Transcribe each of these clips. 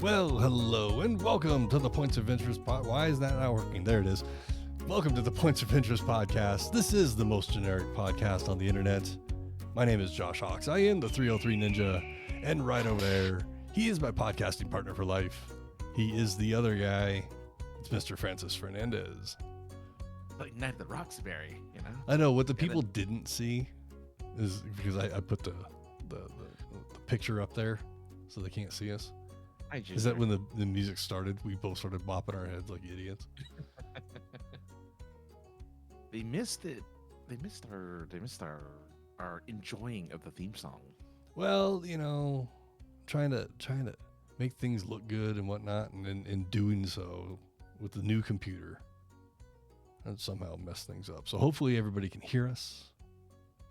Well, hello, and welcome to the Points of Interest Pod. Why is that not working? There it is. Welcome to the Points of Interest Podcast. This is the most generic podcast on the internet. My name is Josh Hawks. I am the 303 Ninja, and right over there, he is my podcasting partner for life. He is the other guy. It's Mr. Francis Fernandez. Like Night at the Roxbury, you know? I know what the people didn't see is because I put the picture up there so they can't see us. Is that when the music started, we both started bopping our heads like idiots? They missed it. They missed our enjoying of the theme song. Well, you know, trying to make things look good and whatnot, and in doing so with the new computer, and somehow mess things up. So hopefully everybody can hear us,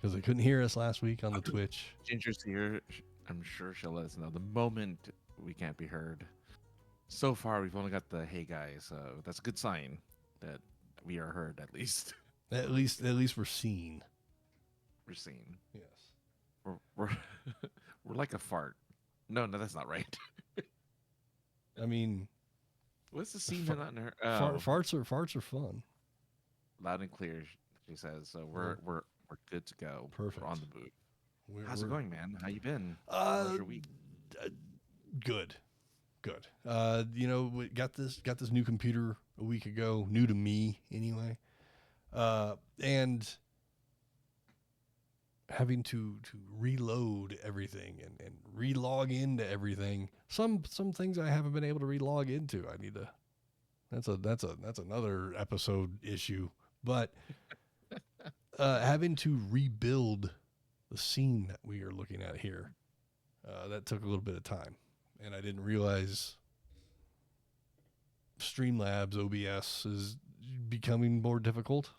because they couldn't hear us last week on the Twitch. Ginger's here. I'm sure she'll let us know the moment we can't be heard. So far, we've only got the "Hey guys," so that's a good sign that we are heard. At least we're seen. We're seen. Yes. We're we're like a fart. No, that's not right. I mean, what's the scene on her? Farts are fun. Loud and clear, she says. So we're good to go. Perfect. We're on the boot. How's it going, man? How you been? How's your week? Good. You know, we got this new computer a week ago, new to me anyway. And having to reload everything and re-log into everything. Some things I haven't been able to re-log into. I need to. That's another episode issue. But having to rebuild the scene that we are looking at here, that took a little bit of time, and I didn't realize Streamlabs OBS is becoming more difficult.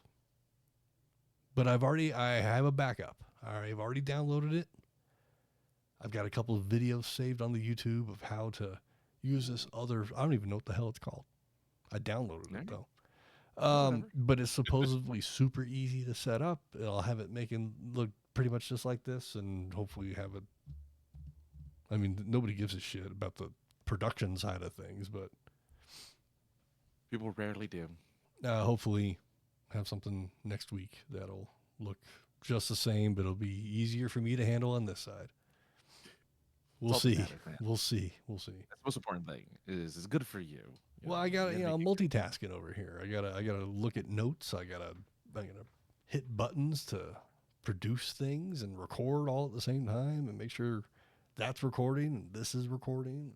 But I have a backup. I've already downloaded it. I've got a couple of videos saved on the YouTube of how to use this other. I don't even know what the hell it's called. I downloaded it though. But it's supposedly super easy to set up. I'll have it look pretty much just like this, and hopefully have it. I mean, nobody gives a shit about the production side of things, but people rarely do. Hopefully have something next week that'll look just the same, but it'll be easier for me to handle on this side. We'll see. We'll see. That's the most important thing. Is it's good for you. Well, I'm multitasking over here. I gotta look at notes. I gotta hit buttons to produce things and record all at the same time and make sure that's recording and this is recording.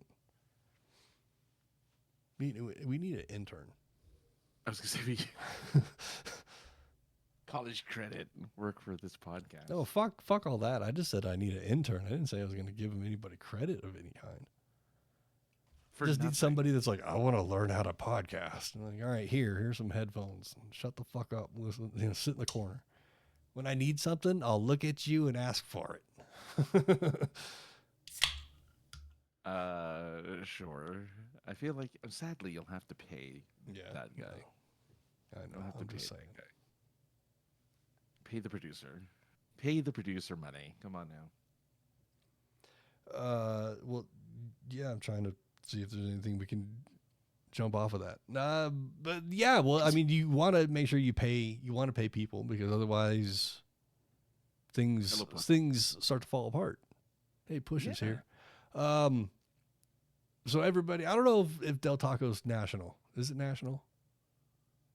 We need an intern. I was gonna say college credit work for this podcast. No, fuck all that. I just said I need an intern. I didn't say I was going to give him anybody credit of any kind. Need somebody that's like, I want to learn how to podcast. And like, all right, here's some headphones. Shut the fuck up. Listen, sit in the corner. When I need something, I'll look at you and ask for it. Sure. I feel like sadly you'll have to pay that guy. No. I know. I'm just saying. Pay the producer. Pay the producer money. Come on now. Well, yeah, I'm trying to see if there's anything we can jump off of that. But yeah, well, I mean, you want to make sure you want to pay people, because otherwise things start to fall apart. Hey, Push is here. So everybody, I don't know if Del Taco's national. Is it national?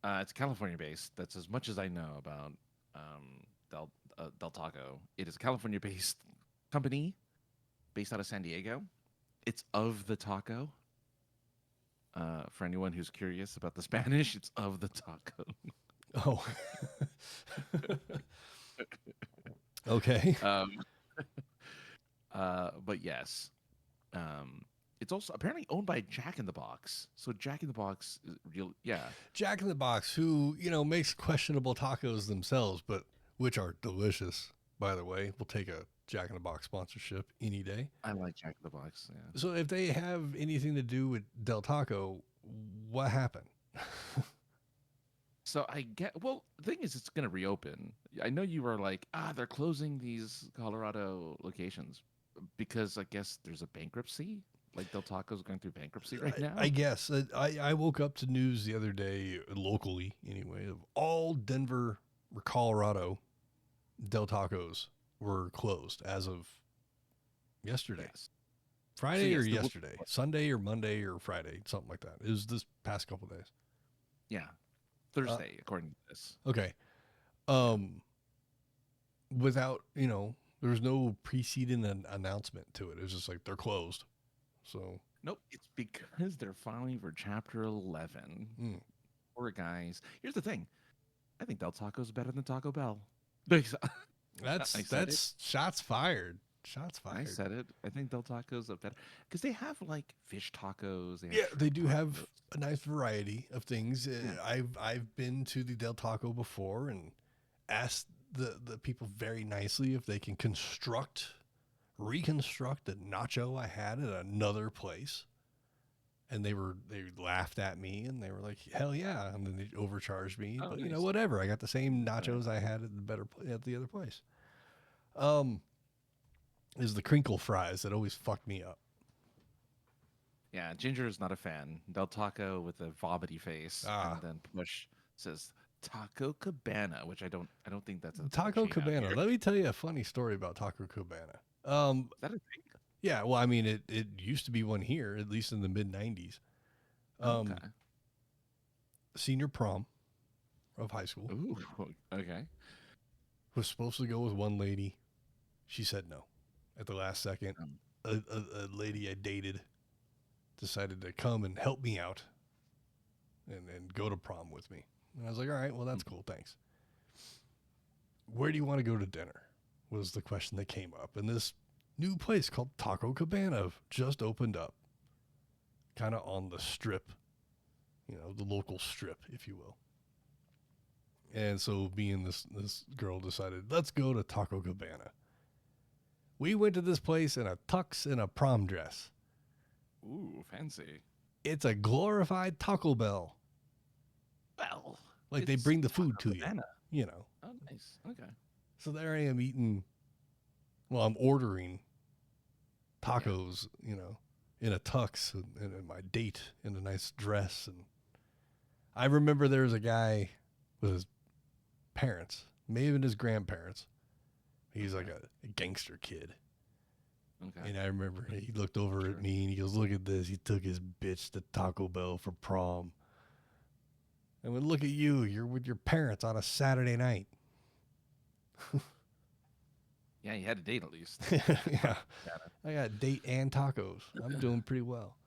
It's California based. That's as much as I know about Del Taco. It is a California based company based out of San Diego. It's of the taco. For anyone who's curious about the Spanish, it's of the taco. Oh. Okay. But yes. It's also apparently owned by Jack in the Box. So Jack in the Box is real, yeah. Jack in the Box, who, makes questionable tacos themselves, but which are delicious, by the way. We'll take a Jack in the Box sponsorship any day. I like Jack in the Box, yeah. So if they have anything to do with Del Taco, what happened? So the thing is, it's going to reopen. I know you were like, they're closing these Colorado locations because I guess there's a bankruptcy Like Del Taco's going through bankruptcy right now? I guess. I woke up to news the other day, locally anyway, of all Denver or Colorado Del Tacos were closed as of yesterday. Yes. Friday yes, or the yesterday? Sunday or Monday or Friday, something like that. It was this past couple days. Yeah. Thursday, according to this. Okay. Without, there was no preceding an announcement to it. It was just like they're closed. So Nope. It's because they're filing for Chapter 11. Poor guys. Here's the thing. I think Del Taco's better than Taco Bell. that's shots fired. Shots fired. I said it. I think Del Taco's a better because they have like fish tacos. They do have a nice variety of things. I've been to the Del Taco before and asked the people very nicely if they can reconstruct the nacho I had at another place. And they laughed at me and they were like, hell yeah. And then they overcharged me, but nice. Whatever. I got the same nachos I had at the other place. Is the crinkle fries that always fucked me up. Yeah, Ginger is not a fan. Del Taco with a vomity face, and then Push says Taco Cabana, which I don't think that's a Taco Cabana. Let me tell you a funny story about Taco Cabana. Is that a thing? Yeah, well, I mean, it used to be one here, at least in the mid '90s. Okay. Senior prom of high school. Ooh, okay. Was supposed to go with one lady. She said no at the last second. A lady I dated decided to come and help me out and go to prom with me. And I was like, all right, well, that's cool. Thanks. Where do you want to go to dinner? Was the question that came up. And this new place called Taco Cabana just opened up. Kind of on the strip. The local strip, if you will. And so me and this girl decided, let's go to Taco Cabana. We went to this place in a tux and a prom dress. Ooh, fancy. It's a glorified Taco Bell. Well, like they bring the food to Cabana. you. Oh, nice. Okay. So there I am eating. Well, I'm ordering tacos, in a tux and my date in a nice dress. And I remember there was a guy with his parents, maybe even his grandparents. He's like a gangster kid. Okay. And I remember he looked over at me and he goes, look at this. He took his bitch to Taco Bell for prom. And when look at you, you're with your parents on a Saturday night. Yeah, you had a date at least. Yeah. I got a date and tacos. I'm doing pretty well.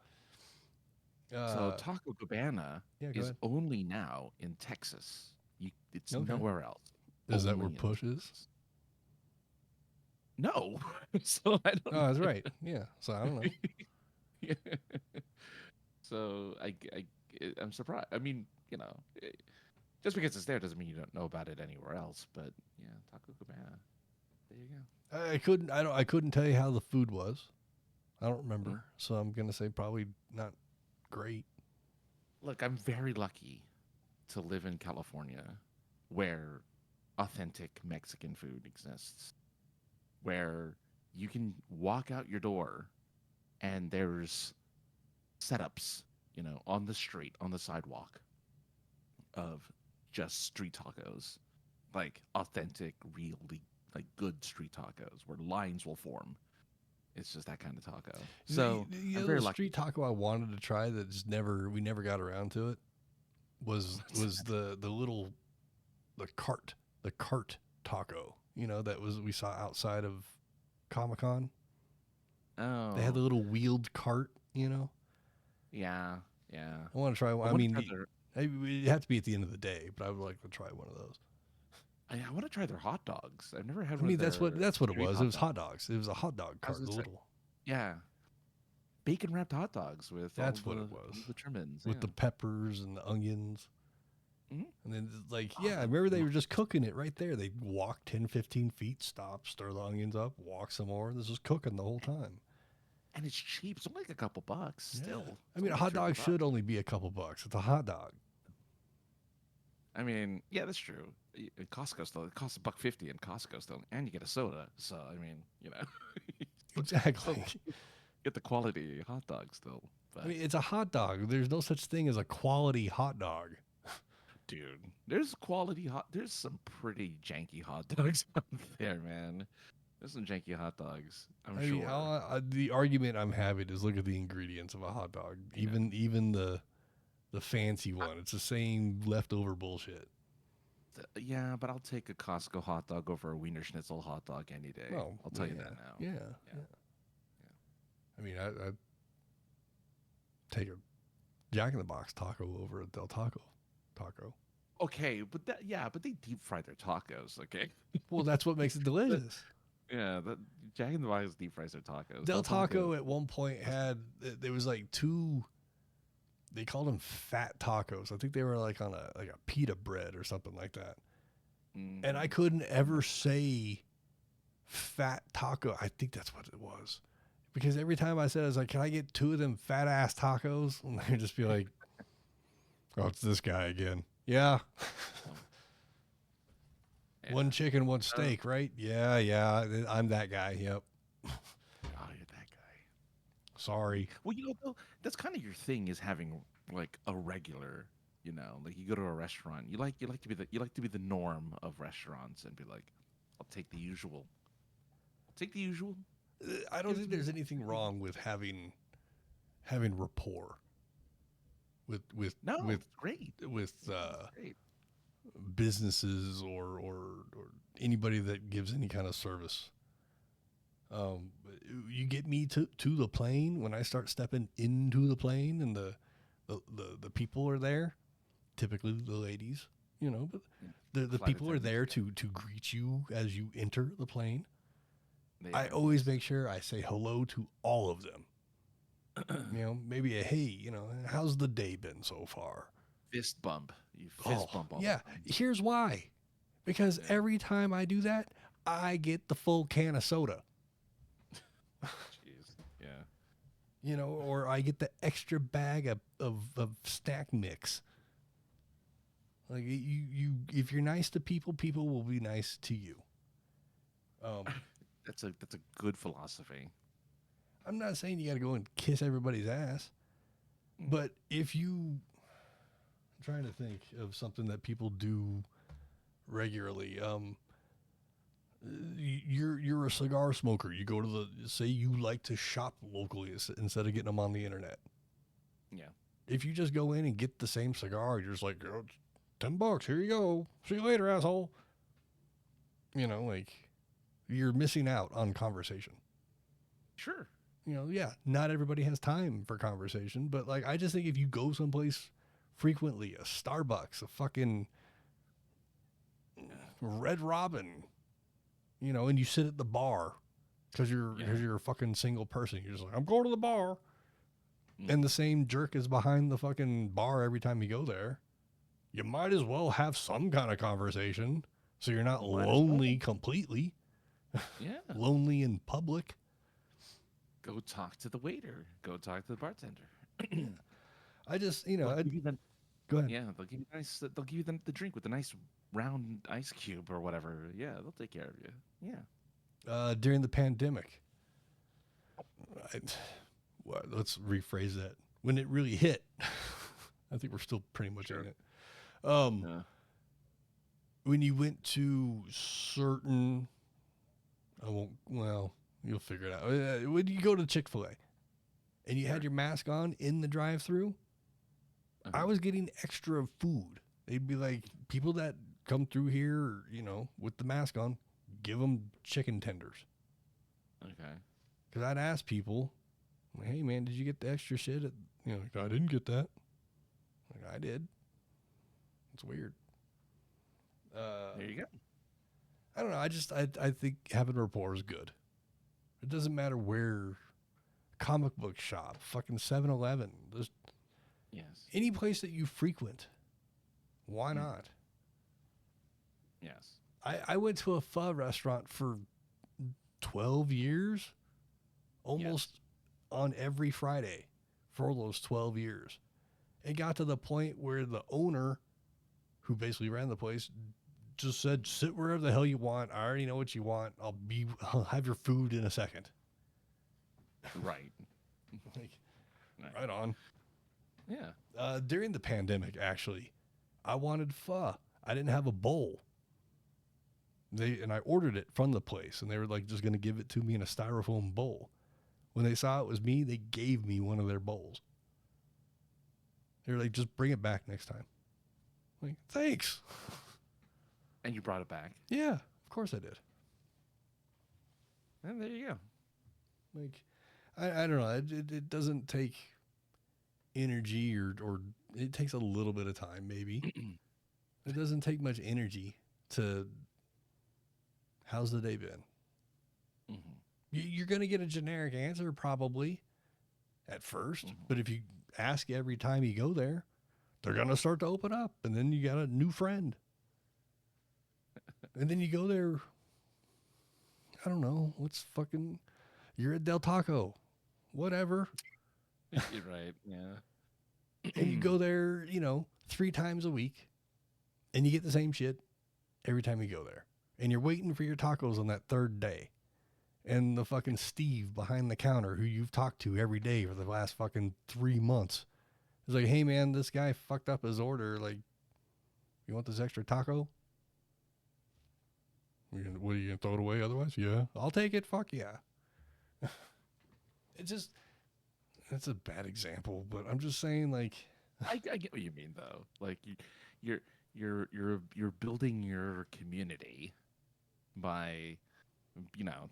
So Taco Cabana is ahead. only now in Texas. It's Okay. nowhere else. Is that Only where in Push is? Texas. No. So I don't Oh, that's right. Yeah. So I don't know. So I'm surprised. I mean, just because it's there doesn't mean you don't know about it anywhere else. But yeah, Taco Cabana. There you go. I couldn't tell you how the food was. I don't remember. So I'm going to say probably not great. Look, I'm very lucky to live in California where authentic Mexican food exists. Where you can walk out your door and there's setups, on the street, on the sidewalk of just street tacos. Like authentic, really like good street tacos where lines will form. It's just that kind of taco. So I'm very lucky. Street taco I wanted to try that just we never got around to it was the cart taco, that we saw outside of Comic-Con. Oh. They had the little wheeled cart, Yeah. I want to try one. I mean, it'd have to be at the end of the day, but I would like to try one of those. I want to try their hot dogs. I've never had I one. mean, that's what it was. It was hot dogs. It was a hot dog I was cart, gonna say, little. Yeah. Bacon wrapped hot dogs with That's all what it was. the trimmings. With the peppers and the onions. Mhm. And then, I remember they were just cooking it right there. They'd walk 10, 15 feet, stop, stir the onions up, walk some more. This is cooking the whole time. And it's cheap. It's only like a couple bucks still. I mean, a hot dog should only be a couple bucks. It's a hot dog. I mean, yeah, that's true. At Costco still, it costs $1.50 in Costco still, and you get a soda. So I mean, Exactly. get the quality hot dog still. I But mean, it's a hot dog. There's no such thing as a quality hot dog. dude, there's some pretty janky hot dogs out there, man. There's some janky hot dogs, I'm I mean, sure. the argument I'm having is look at the ingredients of a hot dog. Yeah. Even the fancy one, it's the same leftover bullshit. Yeah, but I'll take a Costco hot dog over a Wiener Schnitzel hot dog any day. Oh, I'll tell you yeah, that now. Yeah, Yeah. yeah. I mean, I take a Jack in the Box taco over a Del Taco taco. Okay, but but they deep fry their tacos. Okay. Well, that's what makes it delicious. Yeah, the Jack in the Box deep fries their tacos. Del Taco at one point had there was like two. They called them fat tacos. I think they were like on a pita bread or something like that. And I couldn't ever say fat taco. I think that's what it was. Because every time I said, I was like, can I get two of them fat ass tacos? And they'd just be like, oh, it's this guy again. Yeah. Yeah. One chicken, one steak, right? Yeah. I'm that guy. Yep. Oh, you're that guy. Sorry. Well, though, that's kind of your thing is having like a regular, like you go to a restaurant, you like to be the norm of restaurants and be like, I'll take the usual. I don't think there's anything wrong with having rapport with No, with it's great. with It's great. businesses or anybody that gives any kind of service. You get me to the plane when I start stepping into the plane and the people are there, typically the ladies, but the Flight people are there attendants, to greet you as you enter the plane. I Yeah. always make sure I say hello to all of them. Maybe a hey, how's the day been so far? Fist bump. You fist bump all Yeah, the time. here's why. Because every time I do that, I get the full can of soda. Jeez. Yeah. Or I get the extra bag of snack mix. Like you if you're nice to people, people will be nice to you. That's a good philosophy. I'm not saying you got to go and kiss everybody's ass, but if I'm trying to think of something that people do regularly. You're a cigar smoker. You go to say you like to shop locally instead of getting them on the internet. Yeah. If you just go in and get the same cigar, you're just like, oh, it's $10. Here you go. See you later, asshole. Like you're missing out on conversation. Sure. Yeah, not everybody has time for conversation, but like I just think if you go someplace frequently, a Starbucks, a fucking Red Robin, and you sit at the bar because you're a fucking single person. You're just like, I'm going to the bar. And the same jerk is behind the fucking bar every time you go there. You might as well have some kind of conversation so you're not lonely completely. Yeah. Lonely in public. Go talk to the waiter. Go talk to the bartender. I just, They'll give you the- go ahead. yeah, they'll give you they'll give you the drink with the nice round ice cube or whatever. Yeah, they'll take care of you. Yeah. During the pandemic, let's rephrase that. When it really hit, I think we're still pretty much in it. When you went to certain, you'll figure it out. When you go to Chick-fil-A and you had your mask on in the drive-thru, I was getting extra food. They'd be like, people that come through here, with the mask on, give them chicken tenders. Okay. Because I'd ask people, like, hey, man, did you get the extra shit? I didn't get that. Like, I did. It's weird. There you go. I don't know. I think having rapport is good. It doesn't matter where, comic book shop, fucking 7-Eleven, there's Yes. any place that you frequent. Why not? Yes. I went to a pho restaurant for 12 years, almost on every Friday for those 12 years. It got to the point where the owner, who basically ran the place, just said, sit wherever the hell you want. I already know what you want. I'll have your food in a second. Right. Like, Right. right on. Yeah. During the pandemic, actually, I wanted pho. I didn't have a bowl. And I ordered it from the place, and they were like just going to give it to me in a styrofoam bowl. When they saw it was me, they gave me one of their bowls. They were like, just bring it back next time. I'm like, thanks. And you brought it back. Yeah, of course I did. And there you go. Like, I don't know. It doesn't take energy or it takes a little bit of time, maybe. It doesn't take much energy to, how's the day been? Mm-hmm. You're going to get a generic answer probably at first, but if you ask every time you go there, they're going to start to open up, and then you got a new friend. And then you go there, I don't know, you're at Del Taco, whatever. You're right, yeah. And you go there, 3 times a week, and you get the same shit every time you go there. And you're waiting for your tacos on that third day. And the fucking Steve behind the counter who you've talked to every day for the last fucking 3 months is like, hey man, this guy fucked up his order. Like, you want this extra taco? What, are you going to throw it away otherwise? Yeah, I'll take it. Fuck yeah. That's a bad example, but I'm just saying, like, I get what you mean though. Like you're building your community by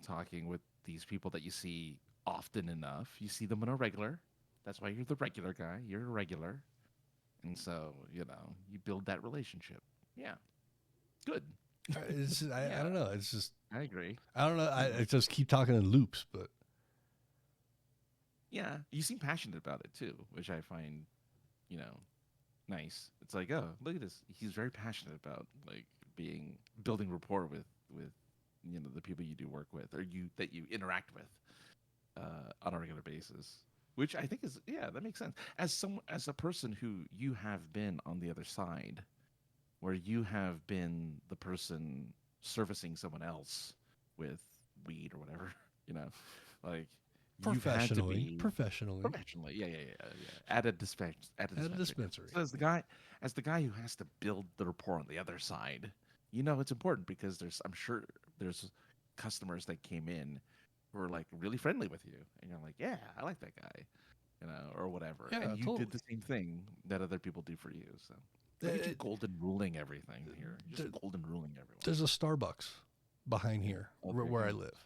talking with these people that you see often enough. You see them on a regular. That's why you're the regular guy. You're a regular. And so, you build that relationship. Yeah. Good. I don't know. It's just, I agree. I don't know. I just keep talking in loops, but. Yeah. You seem passionate about it too, which I find, nice. It's like, oh, look at this. He's very passionate about like building rapport with the people you do work with or that you interact with on a regular basis, which I think is that makes sense. As a person who you have been on the other side, where you have been the person servicing someone else with weed or whatever, like you've had to be professionally, yeah. At a dispensary. So as the guy who has to build the rapport on the other side, it's important because I'm sure there's customers that came in who are like really friendly with you, and you're like, yeah, I like that guy, or whatever. Yeah, and you totally. did the same thing that other people do for you. So you're just golden ruling everything here. Just golden ruling everyone. There's a Starbucks behind here where I live,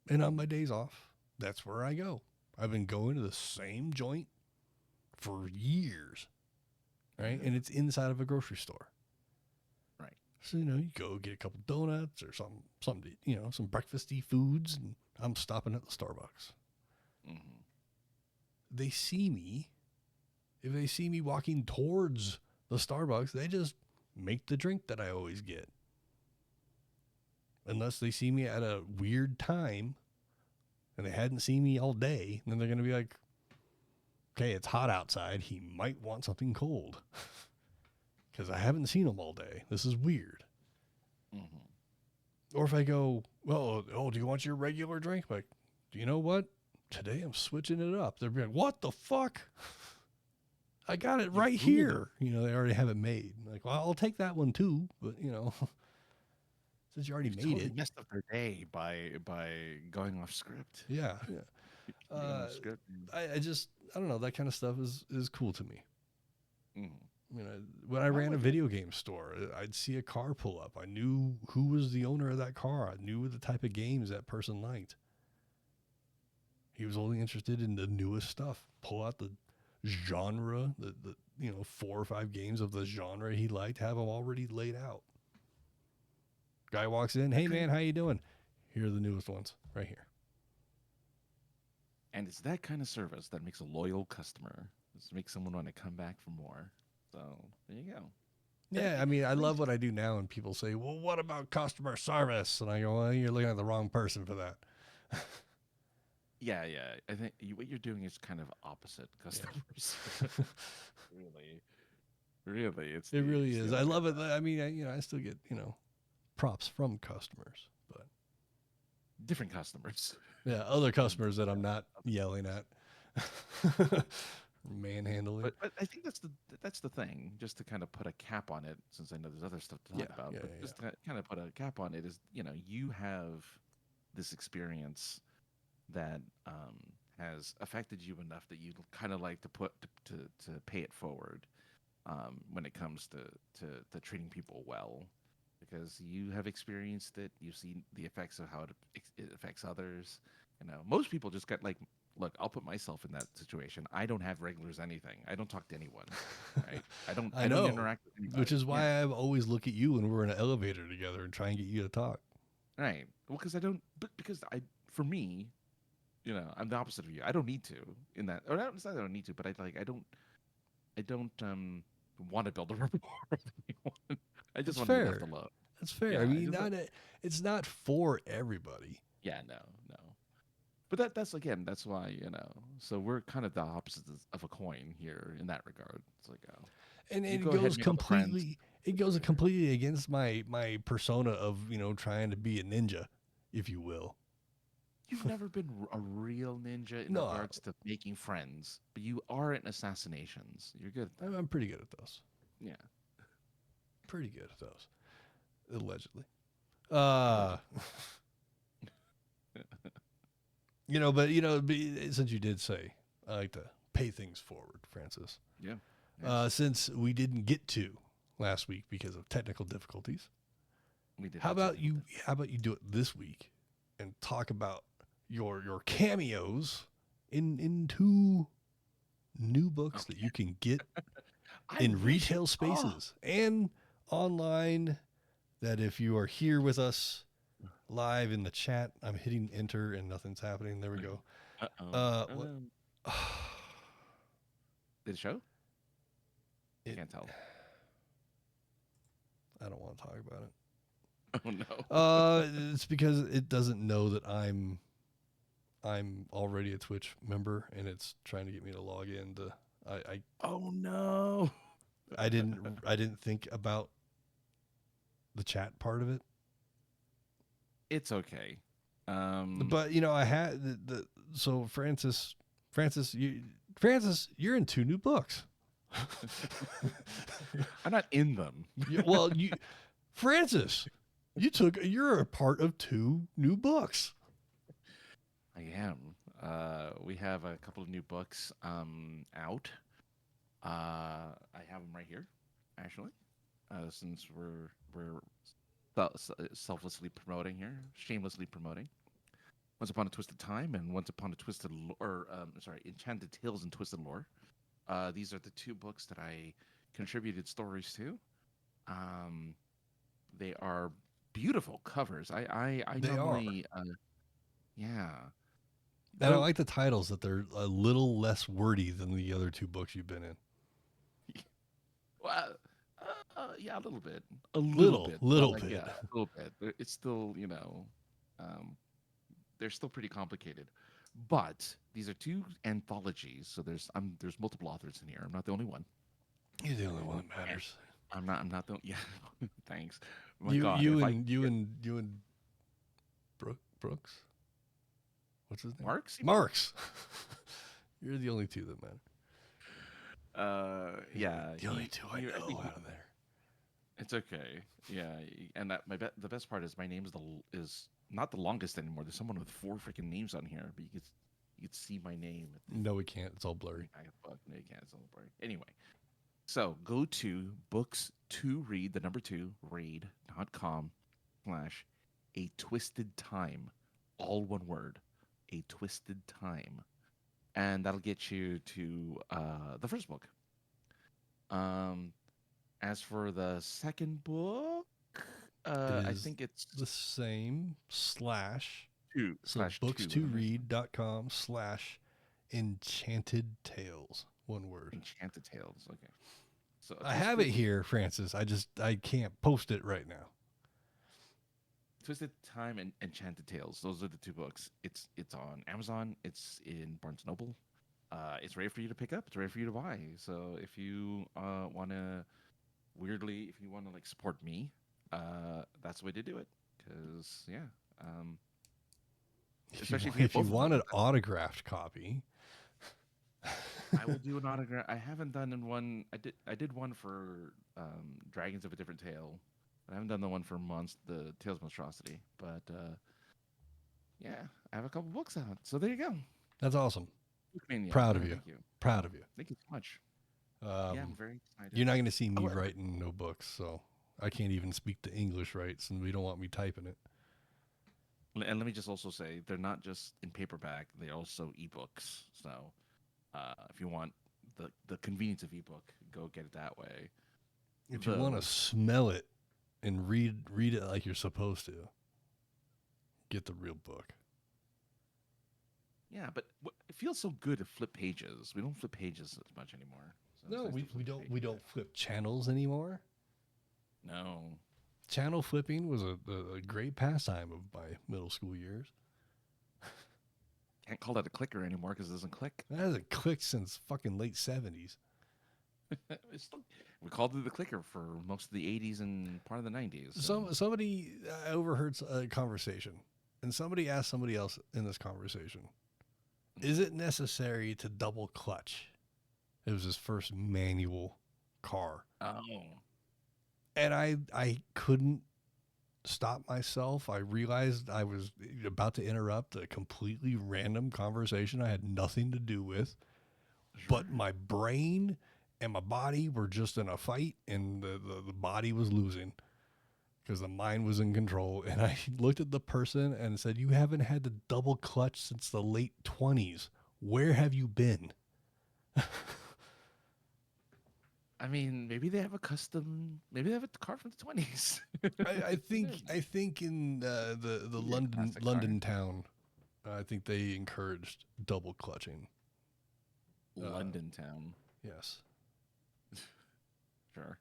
and on my days off, that's where I go. I've been going to the same joint for years, right? And it's inside of a grocery store. Right. So, you go get a couple donuts or something, some breakfasty foods, and I'm stopping at the Starbucks. Mm-hmm. They see me. If they see me walking towards the Starbucks, they just make the drink that I always get. Unless they see me at a weird time and they hadn't seen me all day, then they're going to be like, okay, it's hot outside. He might want something cold. Because I haven't seen him all day. This is weird. Mm-hmm. Or if I go, well, do you want your regular drink? Like, do you know what? Today I'm switching it up. They're like, what the fuck? I got it right here. They already have it made. Like, well, I'll take that one too. But, since you already made totally it. Messed up their day by going off script. Yeah. Off script. I don't know. That kind of stuff is cool to me. Mm-hmm. When I ran a video game store, I'd see a car pull up. I knew who was the owner of that car. I knew the type of games that person liked. He was only interested in the newest stuff. Pull out the genre, the 4 or 5 games of the genre he liked, have them already laid out. Guy walks in, hey man, how you doing? Here are the newest ones right here. And it's that kind of service that makes a loyal customer. It makes someone want to come back for more. So there you go. Yeah, I mean, I love what I do now, and people say, well, what about customer service? And I go, well, you're looking at the wrong person for that. Yeah. I think what you're doing is kind of opposite customers. Really, it really is. I love it. I mean, I still get, props from customers, but different customers. yeah, other customers that I'm not yelling at. Manhandling. But I think that's the thing. Just to kind of put a cap on it, since I know there's other stuff to talk Yeah, about. yeah, But yeah, just to kind of put a cap on it is, you have this experience that has affected you enough that you kind of like to put to pay it forward when it comes to treating people well, because you have experienced it. You've seen the effects of how it affects others. Most people just get like, look, I'll put myself in that situation. I don't have regulars anything. I don't talk to anyone, right? I don't. I I don't know, interact with which anybody. is Yeah, why I always look at you when we're in an elevator together and try and get you to talk. right. Well, because I don't. But because for me, I'm the opposite of you. I don't need to in that. Or it's not that I don't need to, but I don't want to build a rapport with anyone. I just That's want to be left fair. alone. That's fair. Yeah, I I mean, just it's not for everybody. yeah, no, no. But that's again, that's why So we're kind of the opposites of a coin here in that regard. It's like, And you it go ahead goes and make all the friends. completely against my persona of trying to be a ninja, if you will. You've never been a real ninja in No, regards to making friends, but you are in assassinations. You're good at that. I'm pretty good at those. Yeah. Pretty good at those, allegedly. Uh, but since you did say I like to pay things forward, Francis. Yeah. Yes. Since we didn't get to last week because of technical difficulties, We did. how have about something you? with this. How about you do it this week and talk about your cameos in two new books that you can get I in wish. retail Oh, spaces and online. That if you are here with us live in the chat, I'm hitting enter and nothing's happening. There we go. uh-oh. What? Did it show? I It, can't tell. I don't want to talk about it. Oh no. It's because it doesn't know that I'm already a Twitch member and it's trying to get me to log in to Oh no. I didn't think about the chat part of it. It's okay. But I had so Francis, you're in two new books. I'm not in them. Well, Francis, you're a part of two new books. I am. We have a couple of new books out. I have them right here, actually. Since we're selflessly promoting here, shamelessly promoting. Once Upon a Twisted Time and Once Upon a Twisted Enchanted Tales and Twisted Lore. These are the two books that I contributed stories to. They are beautiful covers. I They normally yeah. And I Though like the titles that they're a little less wordy than the other two books you've been in. well, yeah, a little bit, bit, little like, bit. yeah, a little bit. It's still they're still pretty complicated. But these are two anthologies, so there's multiple authors in here. I'm not the only one. You're the only one that matters. I'm not the yeah. Thanks. My You God, you if I and you and you and Brooks. What's his name? Marks? Marks. You're the only two that matter. Yeah. The only two I I know think out of there. it's okay. Yeah, and the best part is my name is not the longest anymore. There's someone with 4 freaking names on here, but you could see my name. No, we can't. It's all blurry. No, you can't. It's all blurry. Anyway, so go to books to read the number 2 read.com/a twisted time, all one word, a twisted time, and that'll get you to the first book. As for the second book, It I is think it's the same / two so slash two. books2read.com/enchanted tales. One word. Enchanted Tales. Okay. So I have it here, Francis. I can't post it right now. Twisted Time and Enchanted Tales. Those are the 2 books. It's on Amazon. It's in Barnes Noble. It's ready for you to pick up. It's ready for you to buy. So if you want to like support me, that's the way to do it. Because especially if you If you both of want them. an autographed copy, I will do an autograph. I haven't done in one. I did one for Dragons of a Different Tale. I haven't done the one for the Tales of Monstrosity. But yeah, I have a couple books out. So there you go. That's awesome. Bookmania. Proud of you. Thank you. Proud of you. Thank you so much. Yeah, I'm Um, very excited. you're not going to see me Oh, writing no books, so I can't even speak the English right, and we don't want me typing it. and let me just also say, they're not just in paperback; they're also ebooks. So if you want the convenience of ebook, go get it that way. If you want to smell it and read it like you're supposed to, get the real book. Yeah, but it feels so good to flip pages. We don't flip pages as much anymore. So No, it's nice to we flip don't pages. we don't flip channels anymore. No. Channel flipping was a great pastime of my middle school years. Can't call that a clicker anymore because it doesn't click. That hasn't clicked since fucking late 70s. It's still, we called it the clicker for most of the 80s and part of the 90s. Somebody I overheard a conversation, and somebody asked somebody else in this conversation, is it necessary to double clutch? It was his first manual car. Oh. And I couldn't stop myself. I realized I was about to interrupt a completely random conversation I had nothing to do with, but my brain and my body were just in a fight, and the body was losing because the mind was in control. And I looked at the person and said, "You haven't had to double clutch since the late 20s. Where have you been?" I mean, maybe they have a custom. Maybe they have a car from the 20s. I think in the classic London town, I think they encouraged double clutching. London town. Yes. Sure.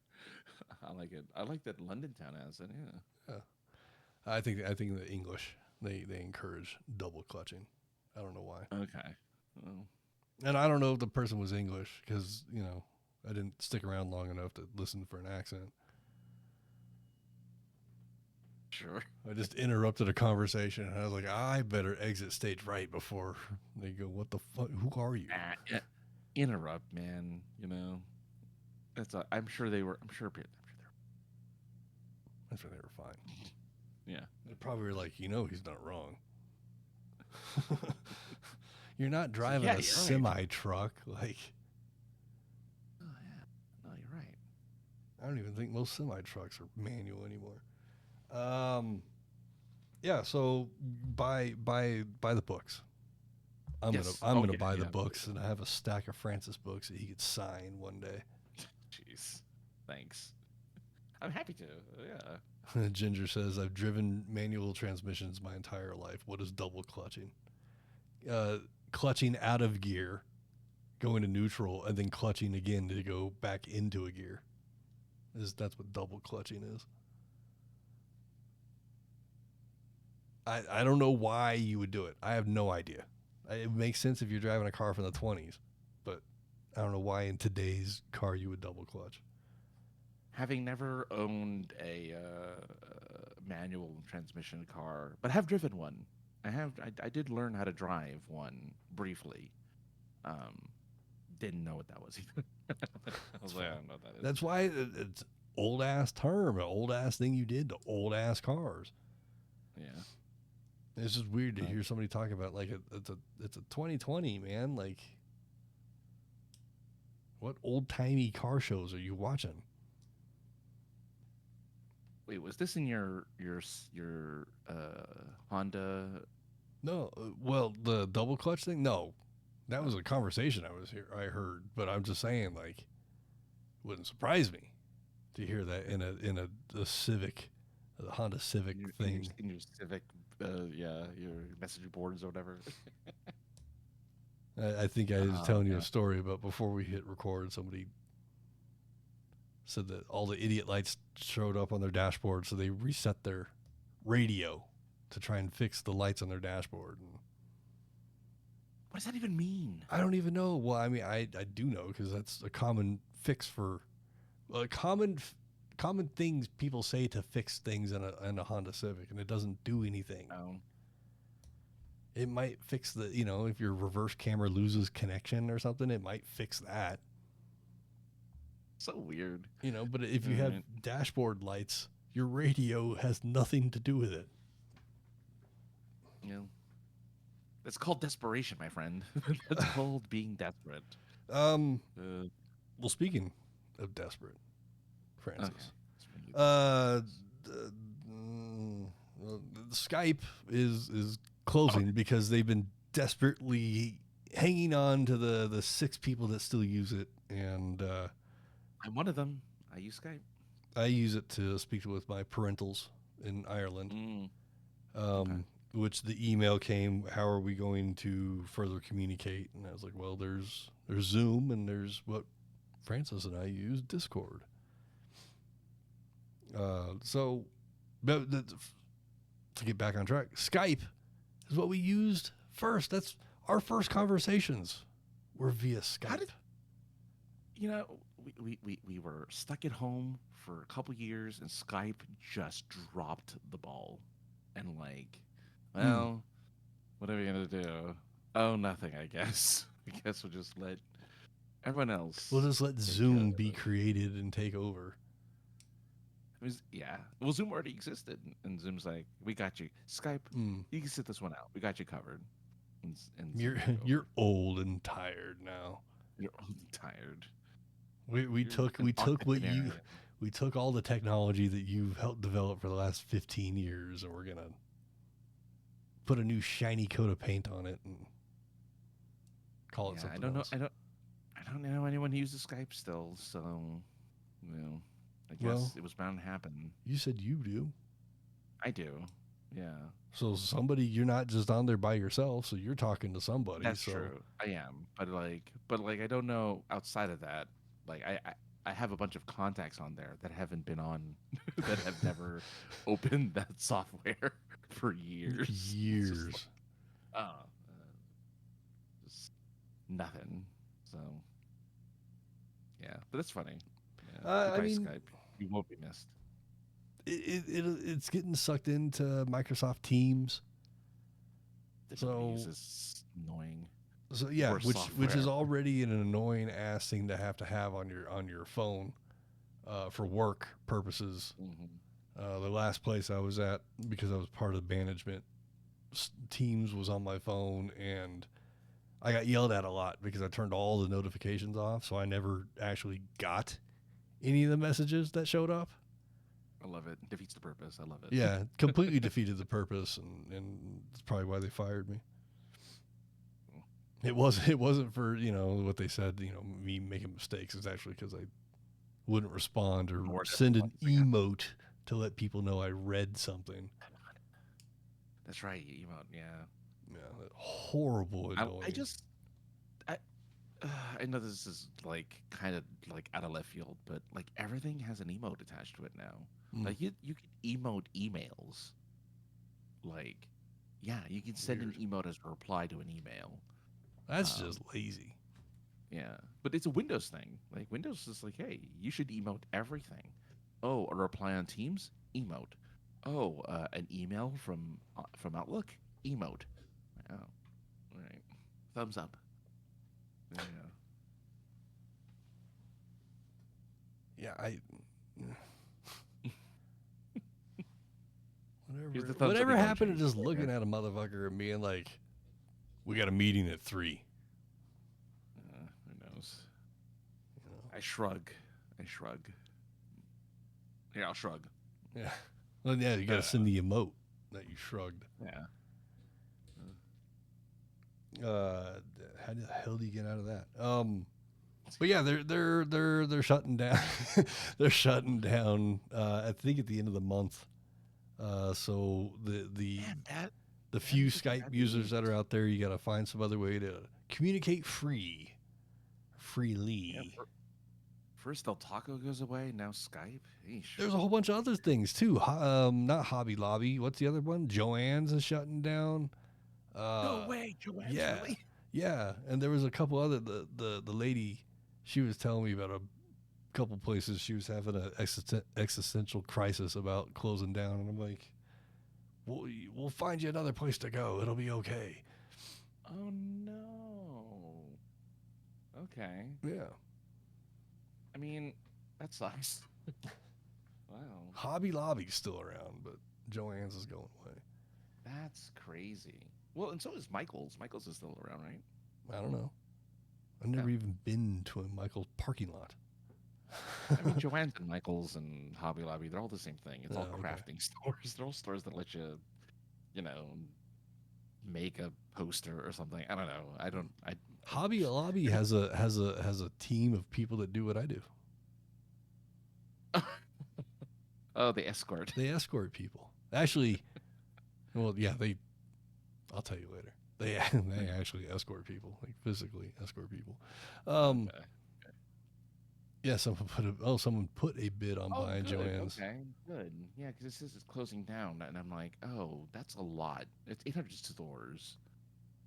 I like it. I like that London town has it. Yeah. I think the English they encourage double clutching. I don't know why. Okay. Well, And I don't know if the person was English because, I didn't stick around long enough to listen for an accent. sure. I just interrupted a conversation and I was like, I better exit stage right before they go, "What the fuck? Who are you?" Interrupt, man. I'm sure they were. I'm sure they were. That's why they were fine. Yeah. They probably were like, he's not wrong. You're not driving yeah, a you're right. semi truck. Like, Oh yeah. No, you're right. I don't even think most semi trucks are manual anymore. Yeah. So buy the books. I'm Yes. gonna buy the books, and I have a stack of Francis books that he could sign one day. Jeez. Thanks. I'm happy to. Yeah. Ginger says, "I've driven manual transmissions my entire life. What is double clutching? Clutching out of gear, going to neutral, and then clutching again to go back into a gear. That's what double clutching is. I don't know why you would do it. I have no idea. It makes sense if you're driving a car from the 20s, but I don't know why in today's car you would double clutch. Having never owned a manual transmission car, but have driven one. I did learn how to drive one briefly. Didn't know what that was either. I was like, I don't know what that is. That's why it's old ass term, an old ass thing you did to old ass cars. Yeah. It's just weird to hear somebody talk about like it's a 2020, man. Like, what old timey car shows are you watching? Wait, was this in your Honda? No, well, the double clutch thing. No, that was a conversation I heard, but I'm just saying, like, it wouldn't surprise me to hear that in a Civic, the Honda Civic thing. In your Civic, your message boards or whatever. I think I was telling you a story about before we hit record. Somebody said that all the idiot lights showed up on their dashboard, so they reset their radio to try and fix the lights on their dashboard. And what does that even mean? I don't even know. Well, I mean, I do know because that's a common fix for common things people say to fix things in a Honda Civic, and it doesn't do anything. Oh. It might fix the, if your reverse camera loses connection or something, it might fix that. So weird. But if you have dashboard lights, your radio has nothing to do with it. It's called desperation, my friend. That's called being desperate. Well, speaking of desperate, Francis, Skype is closing because they've been desperately hanging on to the 6 people that still use it, and I'm one of them. I use Skype. I use it to speak with my parentals in Ireland. Which the email came, how are we going to further communicate? And I was like, well, there's Zoom, and there's what Francis and I use, Discord. So to get back on track, Skype is what we used first. That's our first conversations were via Skype. We were stuck at home for a couple years, and Skype just dropped the ball. And well, what are we going to do? Oh, nothing, I guess. I guess we'll just let everyone else. We'll just let Zoom be created and take over. Well, Zoom already existed, and Zoom's like, we got you. Skype, you can sit this one out. We got you covered. And you're old and tired now. You're old and tired. We took all the technology that you've helped develop for the last 15 years, and we're gonna put a new shiny coat of paint on it and call it something else. I don't know anyone who uses Skype still, so I guess it was bound to happen. You said you do. I do. Yeah. So you're not just on there by yourself, so you're talking to somebody. That's true. I am. But I don't know outside of that. I have a bunch of contacts on there that haven't been on, that have never opened that software for years. Just nothing. So, yeah, but it's funny. Skype, you won't be missed. It's getting sucked into Microsoft Teams. It's annoying. So yeah, which is already an annoying ass thing to have on your phone for work purposes. Mm-hmm. The last place I was at, because I was part of management, Teams was on my phone, and I got yelled at a lot because I turned all the notifications off, so I never actually got any of the messages that showed up. I love it. Defeats the purpose. I love it. Yeah, completely defeated the purpose, and it's probably why they fired me. It wasn't for, what they said, me making mistakes. It's actually because I wouldn't respond or send an emote to let people know I read something. That's right, emote, yeah. Yeah, horrible annoying. I know this is kind of out of left field, but everything has an emote attached to it now. You can emote emails. You can send an emote as a reply to an email. That's just lazy. Yeah, but it's a Windows thing. Windows is hey, you should emote everything. Oh, a reply on Teams? Emote. Oh, an email from Outlook? Emote. Oh, all right. Thumbs up. There you go. Whatever happened to just looking at a motherfucker and being like, we got a meeting at 3. Who knows? I shrug. Yeah, I'll shrug. Yeah. Well, yeah, you got to send the emote that you shrugged. Yeah. How the hell do you get out of that? But yeah, they're shutting down. They're shutting down. I think at the end of the month. So the few Skype users that are out there, you got to find some other way to communicate freely. Yeah, first Del Taco goes away, now Skype. Eesh. There's a whole bunch of other things too. Not Hobby Lobby. What's the other one? Joann's is shutting down. No way, Joann's. Yeah, really? Yeah. And there was a couple other. The lady, she was telling me about a couple places she was having an existential crisis about closing down, and I'm like, we'll find you another place to go. It'll be okay. Oh no. Okay. Yeah. I mean, that sucks. Wow. Hobby Lobby's still around, but Joann's is going away. That's crazy. Well, and so is Michael's. Michael's is still around, right? I don't know. I've never even been to a Michael's parking lot. I mean, Joann's and Michael's and Hobby Lobby, they're all the same thing. It's all Oh, okay. crafting stores. They're all stores that let you, you know, make a poster or something. I don't know. Hobby Lobby has a team of people that do what I do. Oh, the escort. They escort people. Actually, well, yeah, I'll tell you later. They actually escort people, like physically escort people. Okay. Yeah, someone put a bid on buying good. Joann's. Okay, good. Yeah, because this is closing down, and I'm like, oh, that's a lot. It's 800 stores.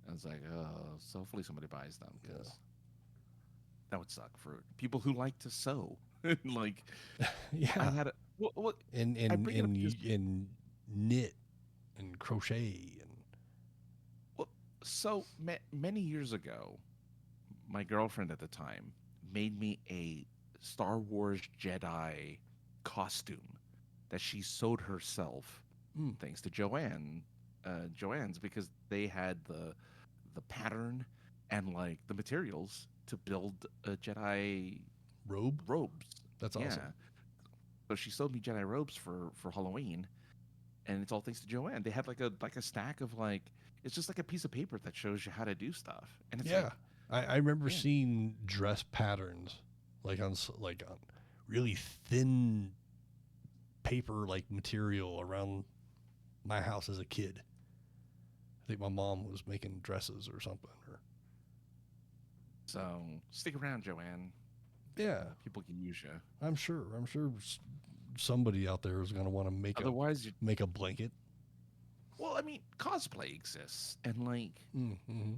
I was like, oh, so hopefully somebody buys them because that would suck for people who like to sew. Like, Yeah, I had a well, and I bring it up because and knit and crochet and well, so many years ago, my girlfriend at the time made me a Star Wars Jedi costume that she sewed herself, thanks to Joann's, because they had the pattern and like the materials to build a Jedi robes. That's Yeah. awesome. So she sewed me Jedi robes for Halloween, and it's all thanks to Joanne. They had like a stack of like it's just like a piece of paper that shows you how to do stuff, and it's Yeah, I remember Yeah. seeing dress patterns like on really thin paper like material around my house as a kid. I think my mom was making dresses or something. so stick around, Joanne. Yeah, People can use you. I'm sure somebody out there is going to want to Otherwise, make a blanket. well, I mean, cosplay exists, and like Mm-hmm.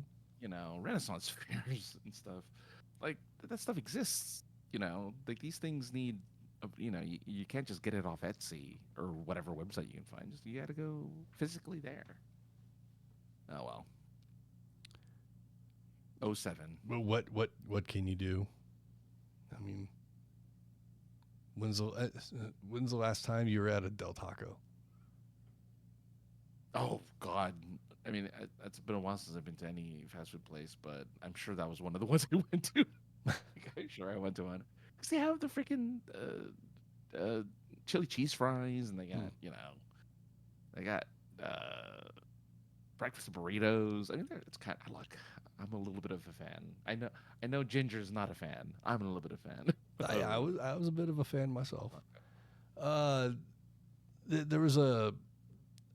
Renaissance fairs and stuff. Like that stuff exists. Like these things need. You can't just get it off Etsy or whatever website you can find. Just you got to go physically there. Oh well. 07. But what can you do? I mean, when's the last time you were at a Del Taco? Oh God. I mean, it's been a while since I've been to any fast food place, but I'm sure that was one of the ones I went to. Like, I'm sure I went to one because they have the freaking chili cheese fries, and they got breakfast burritos. I mean, it's kind of look. I'm a little bit of a fan. I know Ginger's not a fan. I'm a little bit of a fan. I was a bit of a fan myself. There was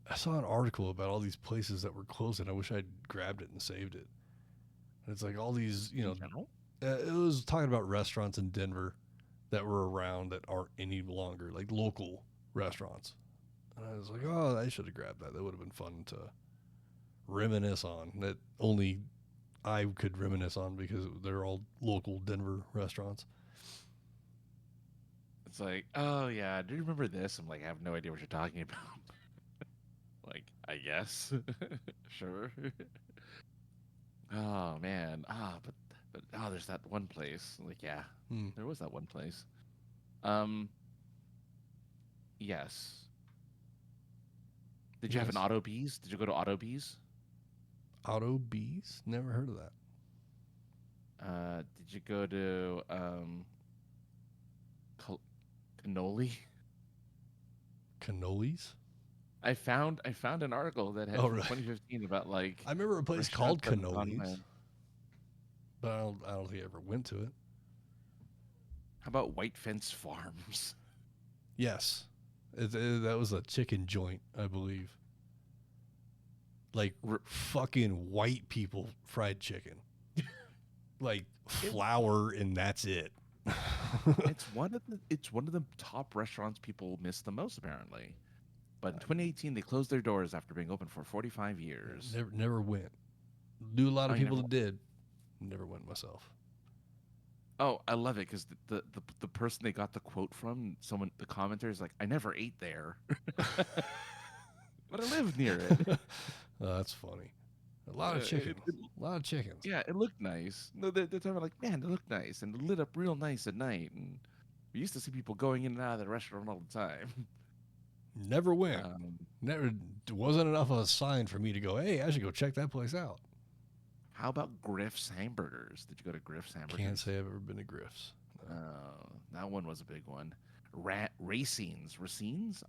I saw an article about all these places that were closing. I wish I'd grabbed it and saved it. And it's like all these, In general? it was talking about restaurants in Denver that were around that aren't any longer, like local restaurants. And I was like, oh, I should have grabbed that. That would have been fun to reminisce on. That only I could reminisce on because they're all local Denver restaurants. It's like, oh yeah, do you remember this? I'm like, I have no idea what you're talking about. Like, I guess, sure. Oh man, but there's that one place. Like, yeah, there was that one place. Yes. Did you have an Auto Bees? Did you go to Auto Bees? Auto Bees? Never heard of that. Did you go to Cannoli? Cannolis? I found an article that had from 2015 about like I remember a place called Cannolis, but I don't think I ever went to it. How about White Fence Farms? Yes, that was a chicken joint, I believe. Like fucking white people fried chicken, like flour and that's it. It's one of the top restaurants people miss the most apparently. But in 2018, they closed their doors after being open for 45 years. Never went. Knew a lot of people that did. Never went myself. Oh, I love it because the person they got the quote from, the commenter is like, I never ate there, but I lived near it. That's funny. A lot of chicken. It, A lot of chickens. yeah, it looked nice. No, they're talking like, man, it looked nice and it lit up real nice at night. And we used to see people going in and out of the restaurant all the time. Never went. Um, Never. Wasn't enough of a sign for me to go, hey, I should go check that place out. how about Griff's Hamburgers? Did you go to Griff's Hamburgers? Can't say I've ever been to Griff's. No. That one was a big one. Racine's, Racines,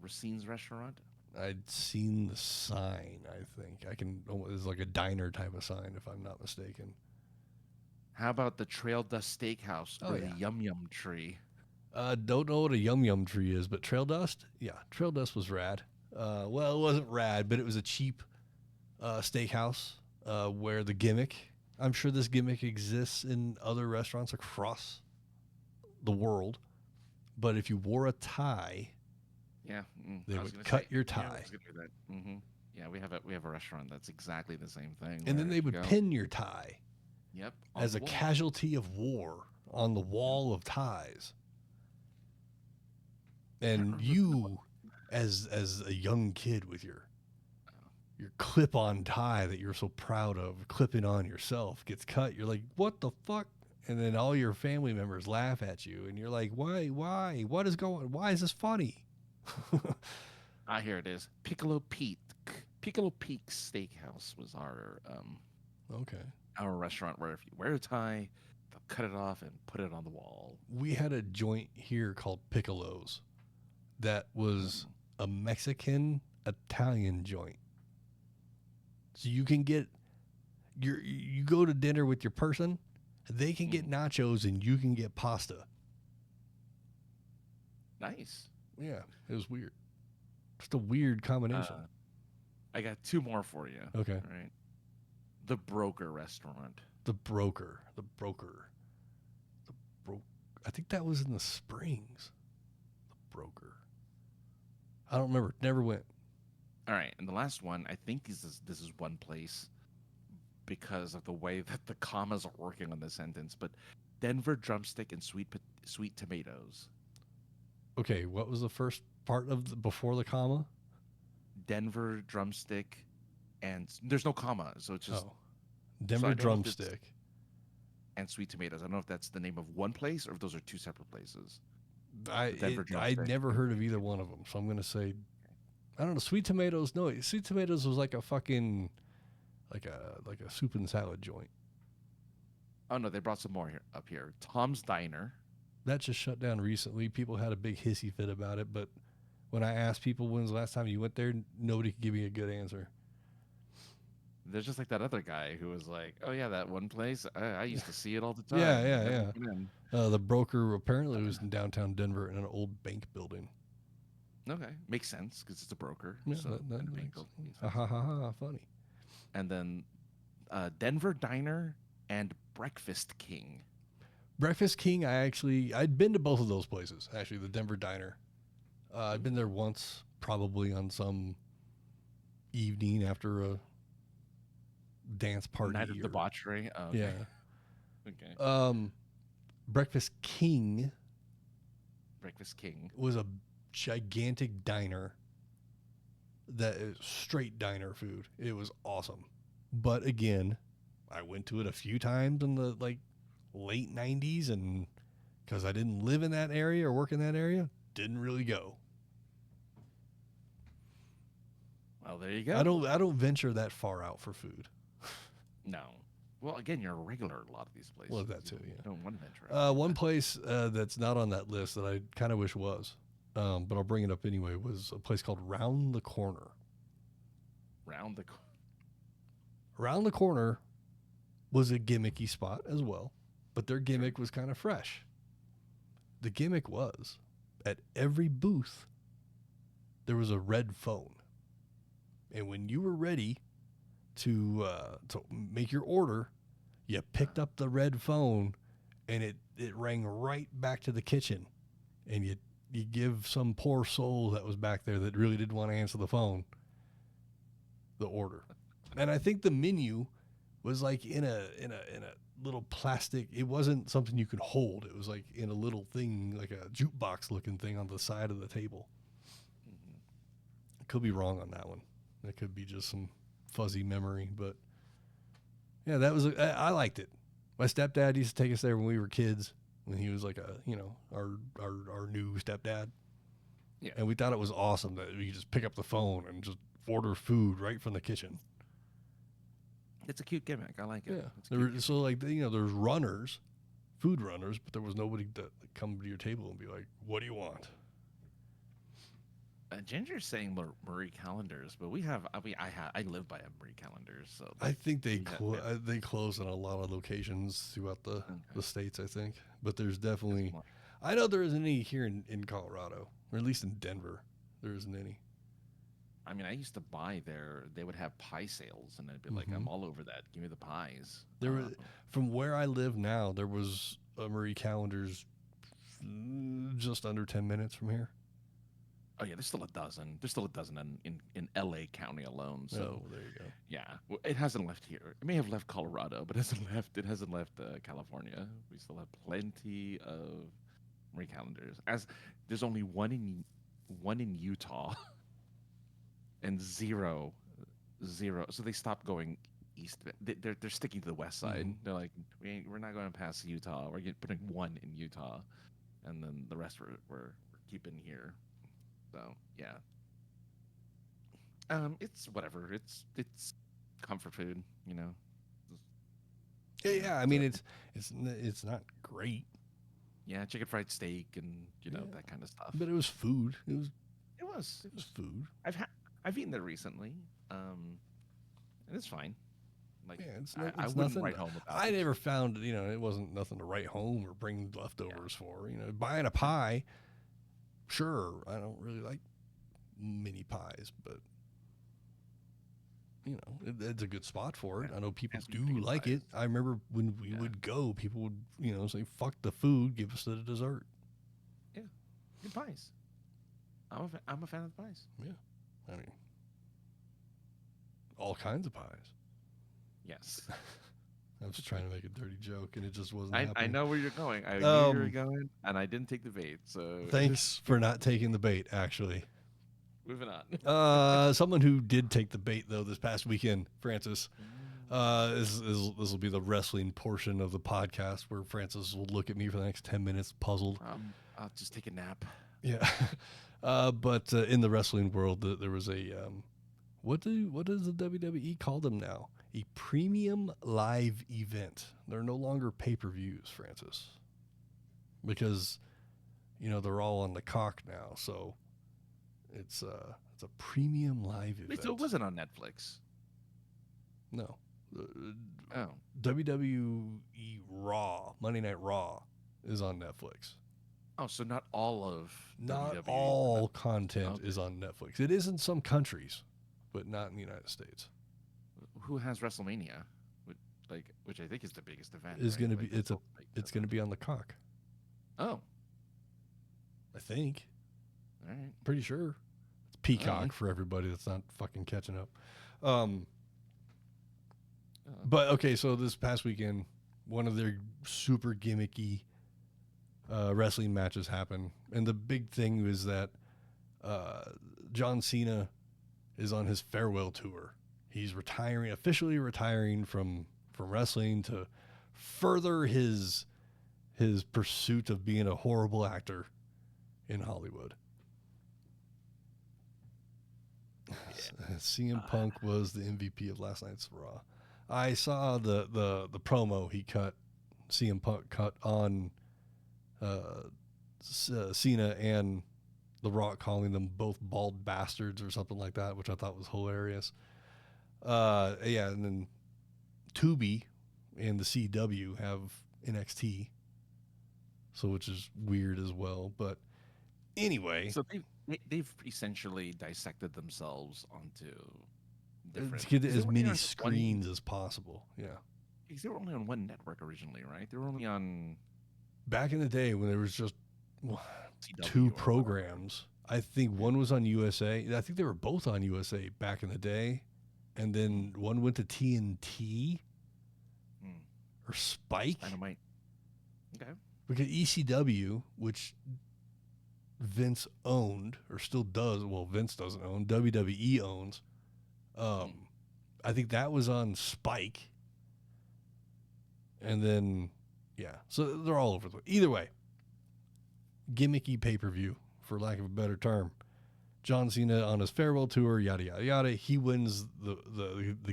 Racine's restaurant. I'd seen the sign, I think. It's like a diner type of sign, if I'm not mistaken. How about the Trail Dust Steakhouse Oh, or yeah. the Yum Yum Tree? Don't know what a Yum Yum Tree is, but Trail Dust? Yeah, Trail Dust was rad. Well, it wasn't rad, but it was a cheap steakhouse where the gimmick, I'm sure this gimmick exists in other restaurants across the world, but if you wore a tie, Yeah, they I was would gonna cut say, your Yeah, I tie. was gonna do that. Yeah, we have a restaurant that's exactly the same thing. And then where they you would go- pin your tie Yep, on as the a wall. casualty of war on the wall of ties. And you, as a young kid with your clip-on tie that you're so proud of, clipping on yourself, gets cut. You're like, what the fuck? And then all your family members laugh at you, and you're like, why? What is going? Why is this funny? Here it is. Piccolo Peak Steakhouse was Okay. our restaurant where if you wear a tie, they'll cut it off and put it on the wall. We had a joint here called Piccolo's that was a Mexican Italian joint. So you can get you go to dinner with your person, they can get nachos and you can get pasta. Nice. Yeah, it was weird. Just a weird combination. I got two more for you. Okay. All right. The Broker Restaurant. The broker. I think that was in the Springs. The broker. I don't remember. Never went. All right, and the last one, I think this is one place because of the way that the commas are working on the sentence, but Denver drumstick and sweet tomatoes. Okay, what was the first part of before the comma? Denver drumstick, and there's no comma, so it's just Denver I don't know if it's- drumstick. and sweet tomatoes. I don't know if that's the name of one place or if those are two separate places. I'd never heard of either one of them, so I'm gonna say, I don't know. Sweet tomatoes. No, sweet tomatoes was like a fucking, like a soup and salad joint. Oh no, they brought some more up here. Tom's Diner. That just shut down recently. People had a big hissy fit about it, but when I asked people when's the last time you went there, nobody could give me a good answer. There's just like that other guy who was like, "Oh yeah, that one place. I used to see it all the time." Yeah. Never went in." The broker apparently was in downtown Denver in an old bank building. Okay, makes sense because it's a broker. Yeah, so that and a bank makes building makes ha sense. ha ha ha, funny. And then Denver Diner and Breakfast King. Breakfast King, I'd been to both of those places, actually, the Denver Diner. I'd been there once, probably on some evening after a dance party. Night of debauchery. Oh, okay. Yeah. Okay. Breakfast King Breakfast King. was a gigantic diner that is straight diner food. It was awesome. But again, I went to it a few times in the late 90s, and because I didn't live in that area or work in that area, didn't really go. Well, there you go. I don't venture that far out for food. No. Well, again, you're a regular at a lot of these places. Well, that too, You yeah. don't want to venture out. One place that's not on that list that I kind of wish was, but I'll bring it up anyway, was a place called Round the Corner. Round the. Round the Corner was a gimmicky spot as well, but their gimmick was kind of fresh. The gimmick was, at every booth, there was a red phone. And when you were ready to make your order, you picked up the red phone, and it rang right back to the kitchen. And you give some poor soul that was back there that really didn't want to answer the phone the order. And I think the menu was like in a little plastic. It wasn't something you could hold. It was like in a little thing, like a jukebox looking thing on the side of the table. Could be wrong on that one. That could be just some fuzzy memory, but yeah, that was I liked it. My stepdad used to take us there when we were kids, when he was like our new stepdad. Yeah. And we thought it was awesome that we could just pick up the phone and just order food right from the kitchen. It's a cute gimmick. I like it. Yeah. It's a cute So like there's runners, food runners, but there was nobody to come to your table and be like, "What do you want?" Ginger's saying Marie Callender's, but I live by a Marie Callender's, so I think they Yeah. they close in a lot of locations throughout the states. I think, but there's definitely. Well, I know there isn't any here in Colorado, or at least in Denver. There isn't any. I mean, I used to buy there. They would have pie sales, and I'd be like, I'm all over that. Give me the pies. There was, from where I live now, there was a Marie Callender's just under 10 minutes from here. Oh yeah, there's still a dozen. There's still a dozen in L.A. County alone. So there you go. yeah, well, it hasn't left here. It may have left Colorado, but it hasn't left California. We still have plenty of Marie Callender's. As there's only one in Utah, and zero. So they stopped going east. They're sticking to the west side. Mhm. They're like, we're not going past Utah. We're putting one in Utah, and then the rest we're keeping here. So yeah, it's whatever. It's comfort food, you know. Yeah. I mean, it's not great, Yeah, chicken fried steak and that kind of stuff. but it was food. It It was was food. I've eaten there recently, and it's fine. Like Yeah, it's I wouldn't nothing. write home about I it. never found it wasn't nothing to write home or bring leftovers for. Buying a pie. Sure, I don't really like mini pies, but it's a good spot for it. I know people Has some do big like it. I remember when we would go, people would say, "Fuck the food, give us the dessert." Yeah, good pies. I'm a fan of the pies. Yeah, I mean, all kinds of pies. Yes, I was trying to make a dirty joke, and it just wasn't I happening. know where you're going. I knew you were going, and I didn't take the bait. So Thanks for not taking the bait, actually. moving on. Someone who did take the bait, though, this past weekend, Francis. This will be the wrestling portion of the podcast where Francis will look at me for the next 10 minutes, puzzled. I'll just take a nap. Yeah. But in the wrestling world, there was a what does the WWE call them now? A premium live event. They're no longer pay-per-views, Francis, because they're all on the cock now. So it's a premium live event. Wait, so it wasn't on Netflix. No. Oh, WWE Raw, Monday Night Raw, is on Netflix. so not all of Not WWE. all content Okay. is on Netflix. It is in some countries, but not in the United States. Who has WrestleMania, which I think is the biggest event. Is right? going to be Like, it's going to be on the cock. Oh, I think. all right. Pretty sure. It's Peacock Alright. for everybody that's not fucking catching up. But okay, so this past weekend, one of their super gimmicky wrestling matches happened, and the big thing was that John Cena is on his farewell tour. He's officially retiring from wrestling to further his pursuit of being a horrible actor in Hollywood. CM Punk was the MVP of last night's Raw. I saw the promo he cut, CM Punk cut on Cena and The Rock, calling them both bald bastards or something like that, which I thought was hilarious. Yeah, and then Tubi and the CW have NXT, so which is weird as well. But anyway, So they've essentially dissected themselves onto different. to get 'cause they as were only many on screens as possible. Yeah. Because they were only on one network originally, right? They were only on Back in the day when there was just CW two or whatever. programs, I think one was on USA. I think they were both on USA back in the day, and then one went to TNT Hmm. or Spike. Dynamite. Okay. Because ECW, which Vince owned or still does, well, Vince doesn't own, WWE owns, I think that was on Spike. And then, yeah. So they're all over the place. Either way, gimmicky pay-per-view, for lack of a better term. John Cena on his farewell tour, yada, yada, yada. He wins the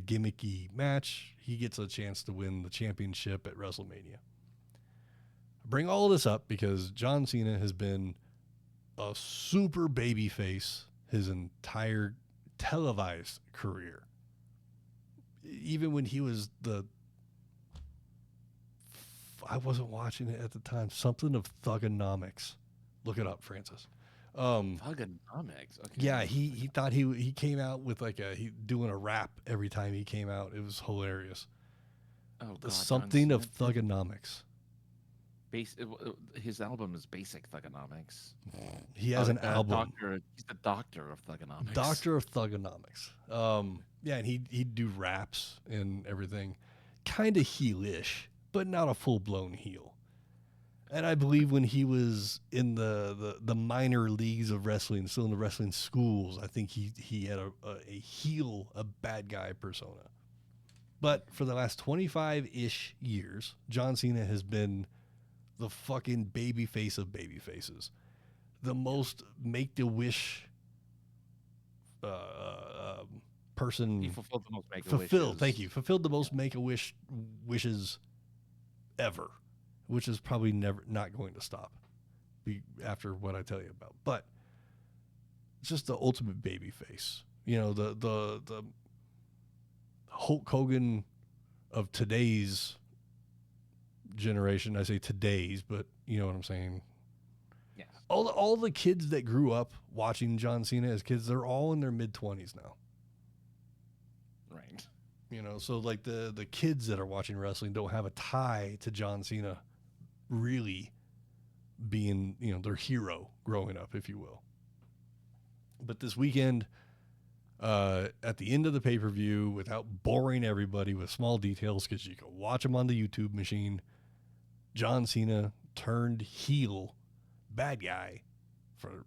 gimmicky match. He gets a chance to win the championship at WrestleMania. I bring all this up because John Cena has been a super babyface his entire televised career. Even when he was I wasn't watching it at the time, something of Thugonomics. Look it up, Francis. Thugonomics. Okay. Yeah, he thought he came out with like he doing a rap every time he came out. It was hilarious. Oh, The God, something of Thugonomics. His album is Basic Thugonomics. He has an album. He's the doctor of Thugonomics. Doctor of Thugonomics. Yeah, and he'd do raps and everything. Kind of heelish, but not a full-blown heel. And I believe when he was in the minor leagues of wrestling, still in the wrestling schools, I think he had a heel, a bad guy persona. But for the last 25-ish years, John Cena has been the fucking baby face of baby faces. The most make-a-wish person. He fulfilled the most make-a-wishes. Thank you. Fulfilled the most make-a-wish wishes ever, which is probably not going to stop after what I tell you about. But it's just the ultimate baby face. You know, the Hulk Hogan of today's generation. I say today's, but you know what I'm saying. Yeah. All the kids that grew up watching John Cena as kids, they're all in their mid-20s now. Right. You know, so like the kids that are watching wrestling don't have a tie to John Cena really being, you know, their hero growing up, if you will. But this weekend, at the end of the pay-per-view, without boring everybody with small details, because you can watch them on the YouTube machine, John Cena turned heel, bad guy, for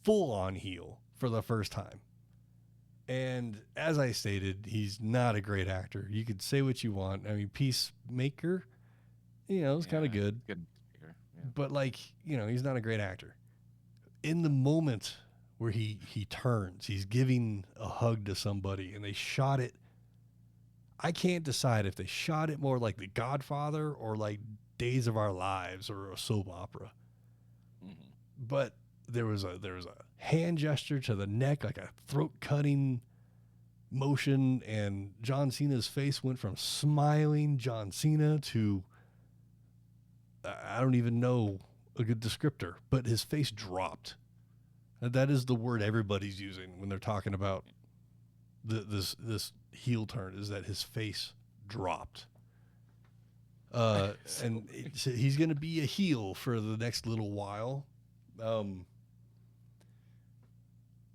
full-on heel for the first time. And as I stated, he's not a great actor. You could say what you want. I mean, Peacemaker, you know, it's kind of good. Good. Yeah. But, like, you know, he's not a great actor. In the moment where he turns, he's giving a hug to somebody, and they shot it. I can't decide if they shot it more like The Godfather or like Days of Our Lives or a soap opera. Mm-hmm. But there was a hand gesture to the neck, like a throat-cutting motion, and John Cena's face went from smiling John Cena to, I don't even know a good descriptor, but his face dropped. That is the word everybody's using when they're talking about this heel turn, is that his face dropped. And he's going to be a heel for the next little while.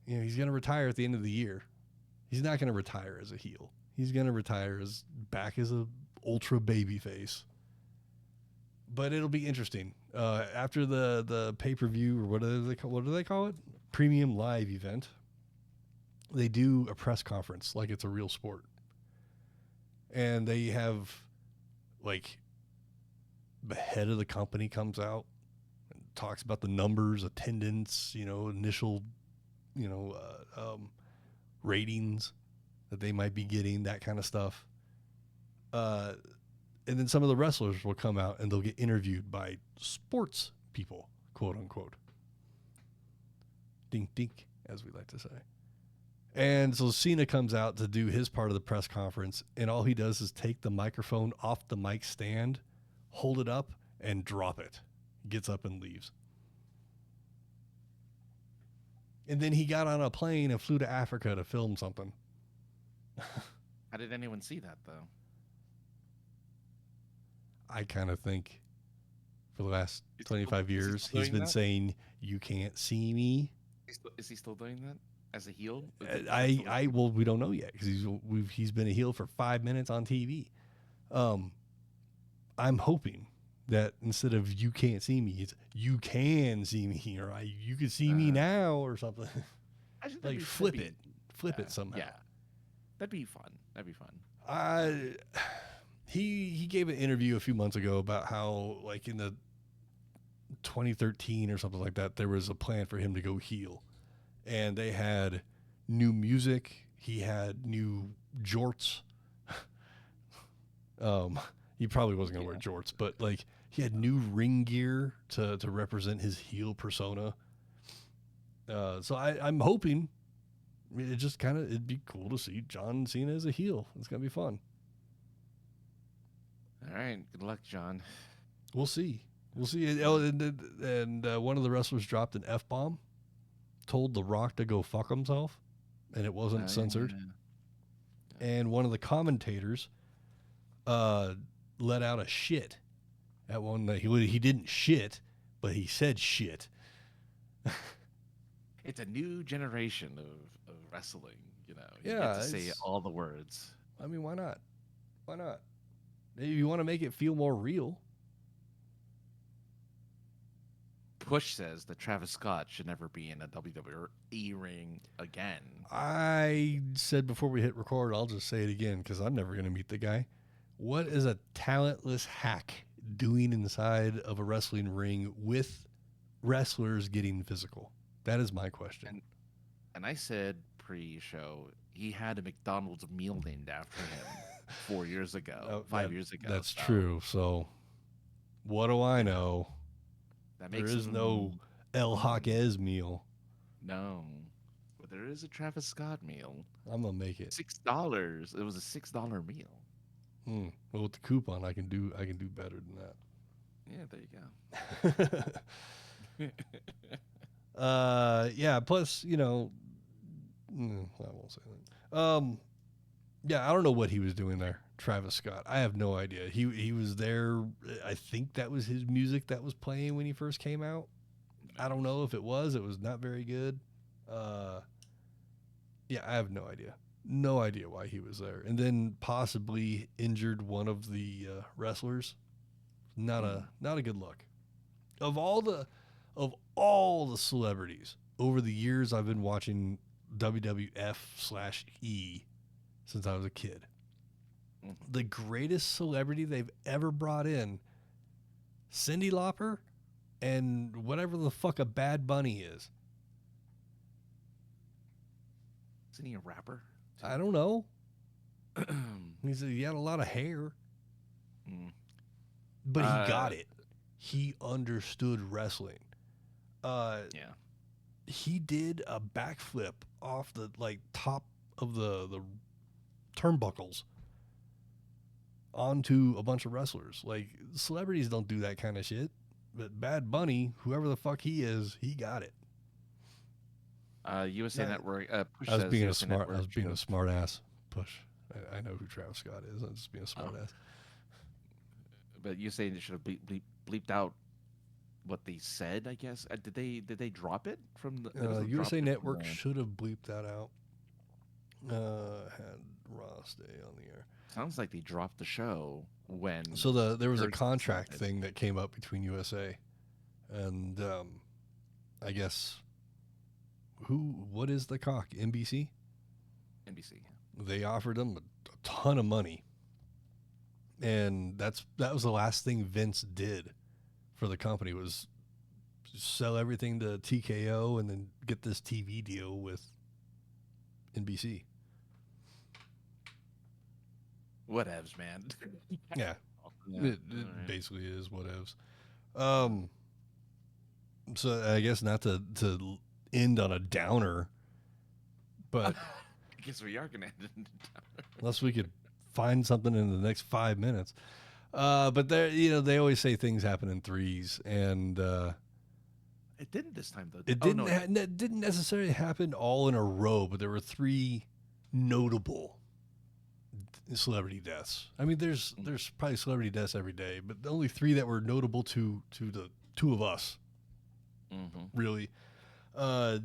You know, he's going to retire at the end of the year. He's not going to retire as a heel. He's going to retire back as a ultra baby face. But it'll be interesting. After the pay-per-view, or what do they call it? Premium live event. They do a press conference like it's a real sport. And they have, like, the head of the company comes out and talks about the numbers, attendance, you know, initial, you know, ratings that they might be getting, that kind of stuff. And then some of the wrestlers will come out and they'll get interviewed by sports people, quote unquote. Dink, dink, as we like to say. And so Cena comes out to do his part of the press conference, and all he does is take the microphone off the mic stand, hold it up, and drop it. Gets up and leaves. And then he got on a plane and flew to Africa to film something. How did anyone see that, though? I kind of think for the last 25 years, he's been saying, "You can't see me." Is he still doing that as a heel? Well, we don't know yet because he's been a heel for 5 minutes on TV. I'm hoping that instead of "you can't see me," it's "you can see me," or "you can see me now," or something. Like flip it somehow. Yeah. That'd be fun. That'd be fun. I he gave an interview a few months ago about how like in the 2013 or something like that there was a plan for him to go heel, and they had new music. He had new jorts. He probably wasn't gonna wear jorts, but like he had new ring gear to represent his heel persona. So I'm hoping it just kind of it'd be cool to see John Cena as a heel. It's gonna be fun. All right. Good luck, John. We'll see. We'll see. Oh, and one of the wrestlers dropped an F bomb, told The Rock to go fuck himself, and it wasn't censored. Yeah. And one of the commentators let out a shit at one that he didn't shit, but he said shit. It's a new generation of wrestling. You Yeah, get to say all the words. I mean, why not? Why not? Maybe you want to make it feel more real. Push says that Travis Scott should never be in a WWE ring again. I said before we hit record, I'll just say it again because I'm never going to meet the guy. What is a talentless hack doing inside of a wrestling ring with wrestlers getting physical? That is my question. And I said pre-show he had a McDonald's meal named after him 4 years ago, 5 years ago. That's true. So what do I know? That There makes is no El Jaquez meal. No, but there is a Travis Scott meal. I'm gonna make it $6. It was a $6 meal. Well, with the coupon, I can do better than that. Yeah, there you go. Yeah. Plus, I won't say that. Yeah, I don't know what he was doing there, Travis Scott. I have no idea. He was there. I think that was his music that was playing when he first came out. I don't know if it was. It was not very good. Yeah, I have no idea. No idea why he was there. And then possibly injured one of the wrestlers. Not a good look. Of all the celebrities over the years I've been watching WWF/E since I was a kid, the greatest celebrity they've ever brought in, Cyndi Lauper, and whatever the fuck a Bad Bunny is. Isn't he a rapper? I don't know. He had a lot of hair, but he got it. He understood wrestling. Yeah. He did a backflip off the top of the turnbuckles onto a bunch of wrestlers. Like, celebrities don't do that kind of shit. But Bad Bunny, whoever the fuck he is, he got it. USA Network. Push I was says being USA Network a smart ass. Push. I know who Travis Scott is. I'm just being a smart ass. But you say they should have bleeped out what they said, I guess. Did they drop it from the USA Network should have bleeped that out. Had Ross Day on the air. Sounds like they dropped the show when. So there was a contract thing that came up between USA and I guess what is the cock? NBC. They offered them a ton of money, and that was the last thing Vince did for the company was sell everything to TKO and then get this TV deal with NBC. Whatevs, man. Yeah. It right. Basically is whatevs. So I guess not to end on a downer, but I guess we are gonna end it. Unless we could find something in the next 5 minutes. But they always say things happen in threes, and it didn't this time though. It didn't necessarily happen all in a row, but there were 3 notable celebrity deaths. I mean, there's probably celebrity deaths every day, but the only 3 that were notable to the 2 of us, really.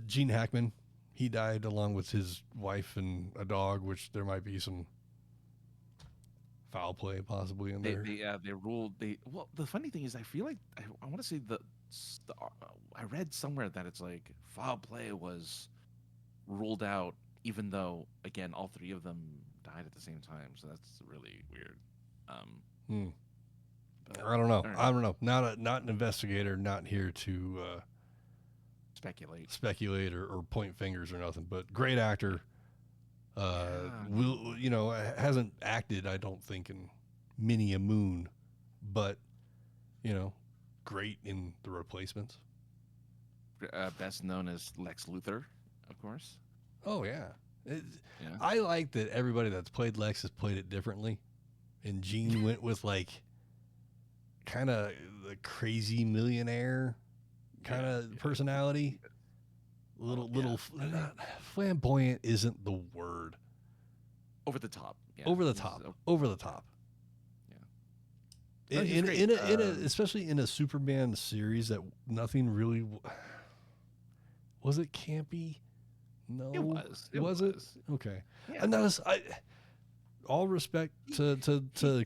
Gene Hackman, he died along with his wife and a dog, which there might be some foul play possibly in there. They ruled. Well, the funny thing is, I feel like I want to say I read somewhere that it's like foul play was ruled out even though again all three of them died at the same time, so that's really weird. Hmm. But, I don't know. all right, I don't know. Not an investigator. Not here to speculate. speculate or point fingers or nothing. But great actor. Yeah. Will hasn't acted, I don't think, in many a moon, but great in The Replacements. Best known as Lex Luthor, of course. Oh yeah. It, Yeah. I like that everybody that's played Lex has played it differently, and Gene went with like kind of the crazy millionaire kind of personality. Little not, flamboyant isn't the word. Over the top. Yeah. Over the top. Over the top. Yeah. In a especially in a Superman series that nothing really was it campy? No, It was. Was it? Okay. Yeah. And that was all respect to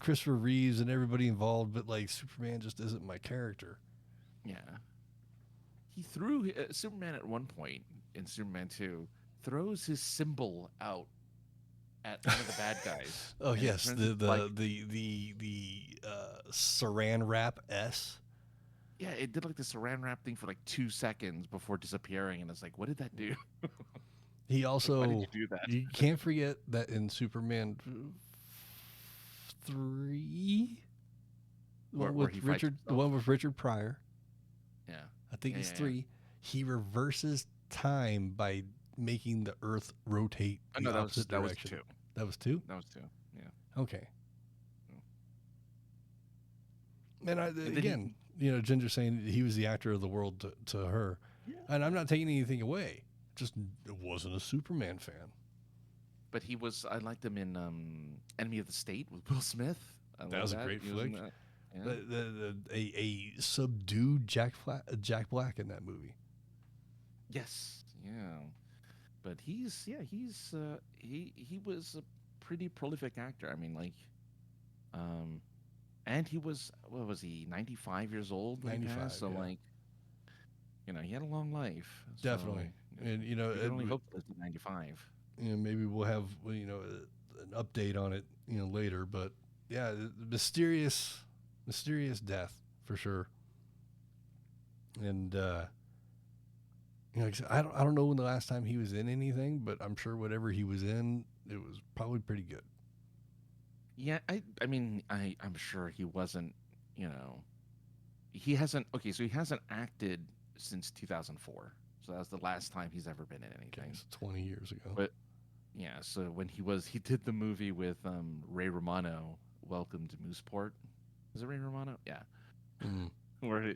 Christopher Reeves and everybody involved, but like Superman just isn't my character. Yeah. He threw Superman at one point in Superman 2 throws his symbol out at one of the bad guys. Oh yes, the like, saran wrap S. Yeah, it did like the saran wrap thing for like 2 seconds before disappearing, and it's like, what did that do? He also Why did you do that? You can't forget that in Superman 3, the one with Richard Pryor. Yeah. I think it's 3. He reverses time by making the Earth rotate the opposite direction. That was 2. That was 2? That was 2. Yeah. Okay. And Ginger saying he was the actor of the world to her. Yeah. And I'm not taking anything away. Just wasn't a Superman fan. But he was. I liked him in Enemy of the State with Will Smith. That was a great flick. Yeah. A subdued Jack Black in that movie. Yes. Yeah. But he was a pretty prolific actor. I mean, like, and he was, what was he, 95 years old? 95. So yeah. like, he had a long life. Definitely. So, and you only hope to live to 95. Maybe we'll have an update on it later. But yeah, mysterious death for sure. And I don't know when the last time he was in anything, but I'm sure whatever he was in, it was probably pretty good. Yeah, I mean, I'm sure he wasn't, he hasn't acted since 2004. So that was the last time he's ever been in anything. Okay, so 20 years ago. But yeah, so when he did the movie with Ray Romano, Welcome to Mooseport. Is it Ray Romano? Yeah. Mm. Where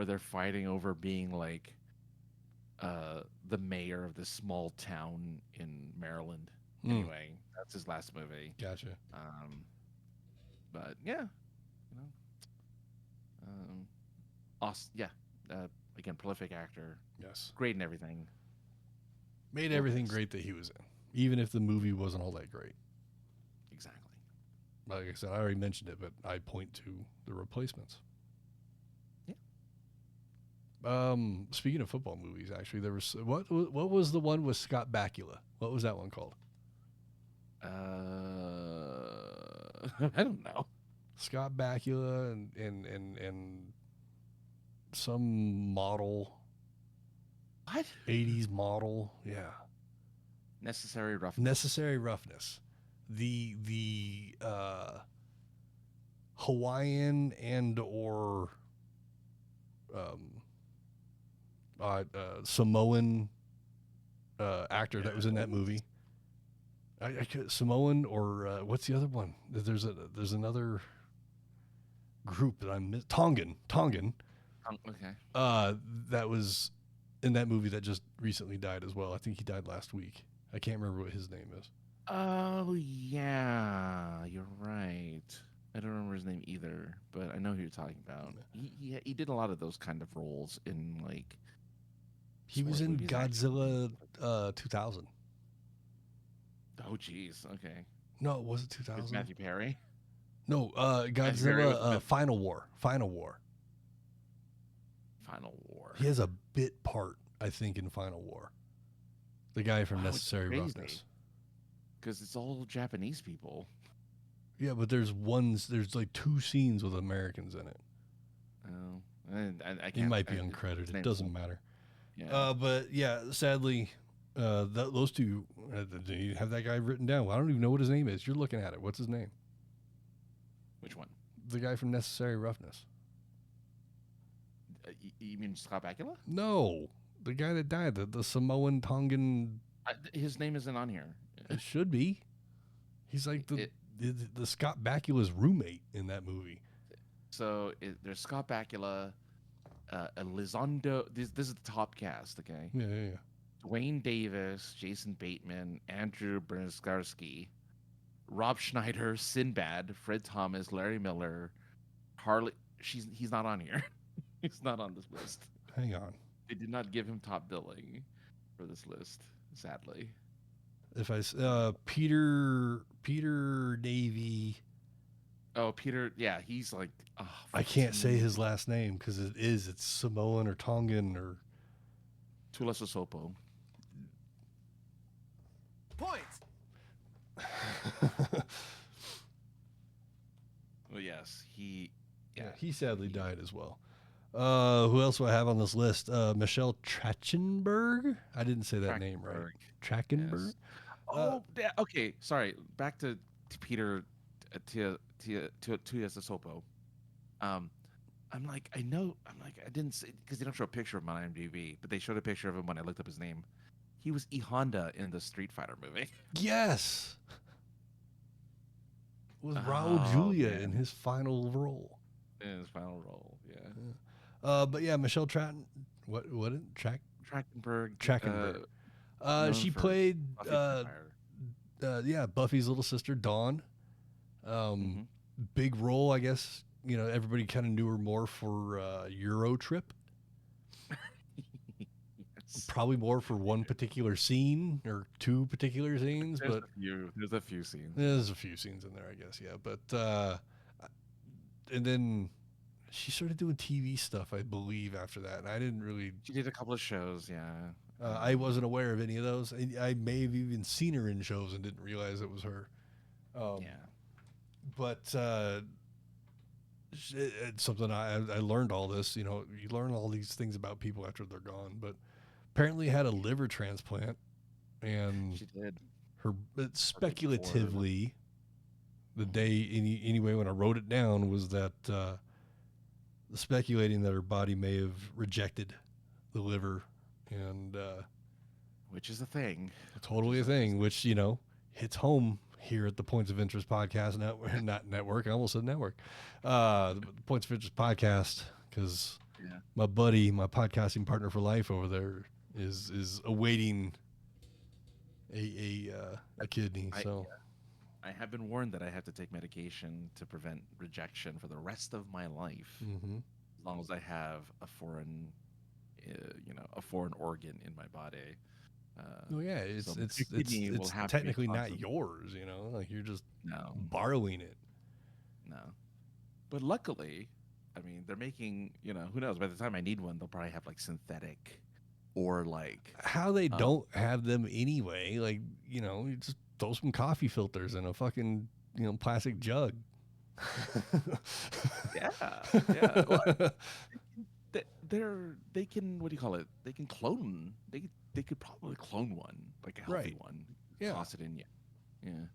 they're fighting over being like the mayor of this small town in Maryland. Anyway, that's his last movie. Gotcha. But yeah, awesome. Yeah, again, prolific actor. Yes, great in everything. Made everything great that he was in, even if the movie wasn't all that great. Exactly. Like I said, I already mentioned it, but I point to The Replacements. Yeah. Speaking of football movies, actually, there was what was the one with Scott Bakula? What was that one called? I don't know. Scott Bakula and some model. What? 80s model. Yeah. Necessary Roughness. Necessary Roughness. The Hawaiian and or Samoan actor that was in that movie. I could, Samoan or what's the other one? There's another group that I'm Tongan. Okay. That was in that movie that just recently died as well. I think he died last week. I can't remember what his name is. Oh yeah, you're right. I don't remember his name either, but I know who you're talking about. He did a lot of those kind of roles in like. He was in Godzilla 2000. Oh geez, okay. No, was it 2000? Matthew Perry. No, Godzilla Final War. He has a bit part, I think, in Final War. The guy from Wow, it's Necessary crazy. Roughness. Because it's all Japanese people. Yeah, but there's like 2 scenes with Americans in it. Oh, and I He can't. might be uncredited. It doesn't matter. Yeah. But yeah, sadly, those two. Do you have that guy written down? Well, I don't even know what his name is. You're looking at it. What's his name? Which one? The guy from Necessary Roughness. You mean Scott Bakula? No, the guy that died, the Samoan Tongan. His name isn't on here. It should be. He's like the Scott Bakula's roommate in that movie. So there's Scott Bakula, Elizondo. This is the top cast, okay? Yeah. Dwayne Davis, Jason Bateman, Andrew Bernskarsky, Rob Schneider, Sinbad, Fred Thomas, Larry Miller, Harley. He's not on here. He's not on this list. Hang on. They did not give him top billing for this list, sadly. If I Peter Navy. Oh, Peter. Yeah, he's like. Oh, I can't say his last name because it's Samoan or Tongan or. Tula Sosopo. Points. Well, yes, he. Yeah, he sadly died as well. Who else do I have on this list? Michelle Trachtenberg. I didn't say that name right. Trachtenberg. Yes. Oh, yeah, okay. Sorry. Back to Peter Tia Sosopo. I'm like, I didn't say, because they don't show a picture of him on IMDb, but they showed a picture of him when I looked up his name. He was E Honda in the Street Fighter movie. Yes. With Raul Julia in his final role. In his final role, yeah. But yeah, Michelle Trachtenberg. Trachtenberg. She played Buffy's little sister Dawn. Big role, I guess. You know, everybody kind of knew her more for Euro Trip. Yes. Probably more for one particular scene or 2 particular scenes, There's but there's a few scenes. there's a few scenes in there, I guess. Yeah, but and then she started doing TV stuff, I believe, after that. And I didn't really. She did a couple of shows, yeah. I wasn't aware of any of those. I may have even seen her in shows and didn't realize it was her. But it's something I learned all this. You know, you learn all these things about people after they're gone. But apparently had a liver transplant, and She did. speculatively, the day anyway when I wrote it down was that speculating that her body may have rejected the liver, and Which is a thing. totally a thing, which hits home here at the Points of Interest Podcast Network. Not network, I almost said network. The Points of Interest Podcast, because my buddy, my podcasting partner for life over there, is awaiting a kidney. So I have been warned that I have to take medication to prevent rejection for the rest of my life, as long as I have a foreign organ in my body. It's technically not yours, like you're just borrowing it. No, but luckily, I mean, they're making, who knows? By the time I need one, they'll probably have like synthetic, or like how they don't have them anyway. Like you just throw some coffee filters in a fucking plastic jug. Yeah. Well, they can, what do you call it? They can clone. They could probably clone one, like a healthy one. Yeah. Toss it in you. Yeah.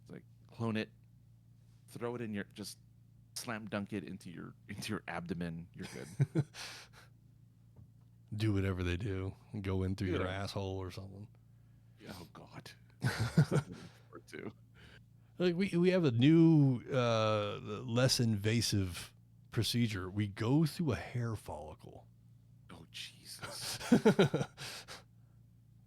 It's like clone it, throw it in your, just slam dunk it into your abdomen. You're good. Do whatever they do and go in through your asshole or something. Oh God. Like we have a new less invasive procedure. We go through a hair follicle. Oh Jesus.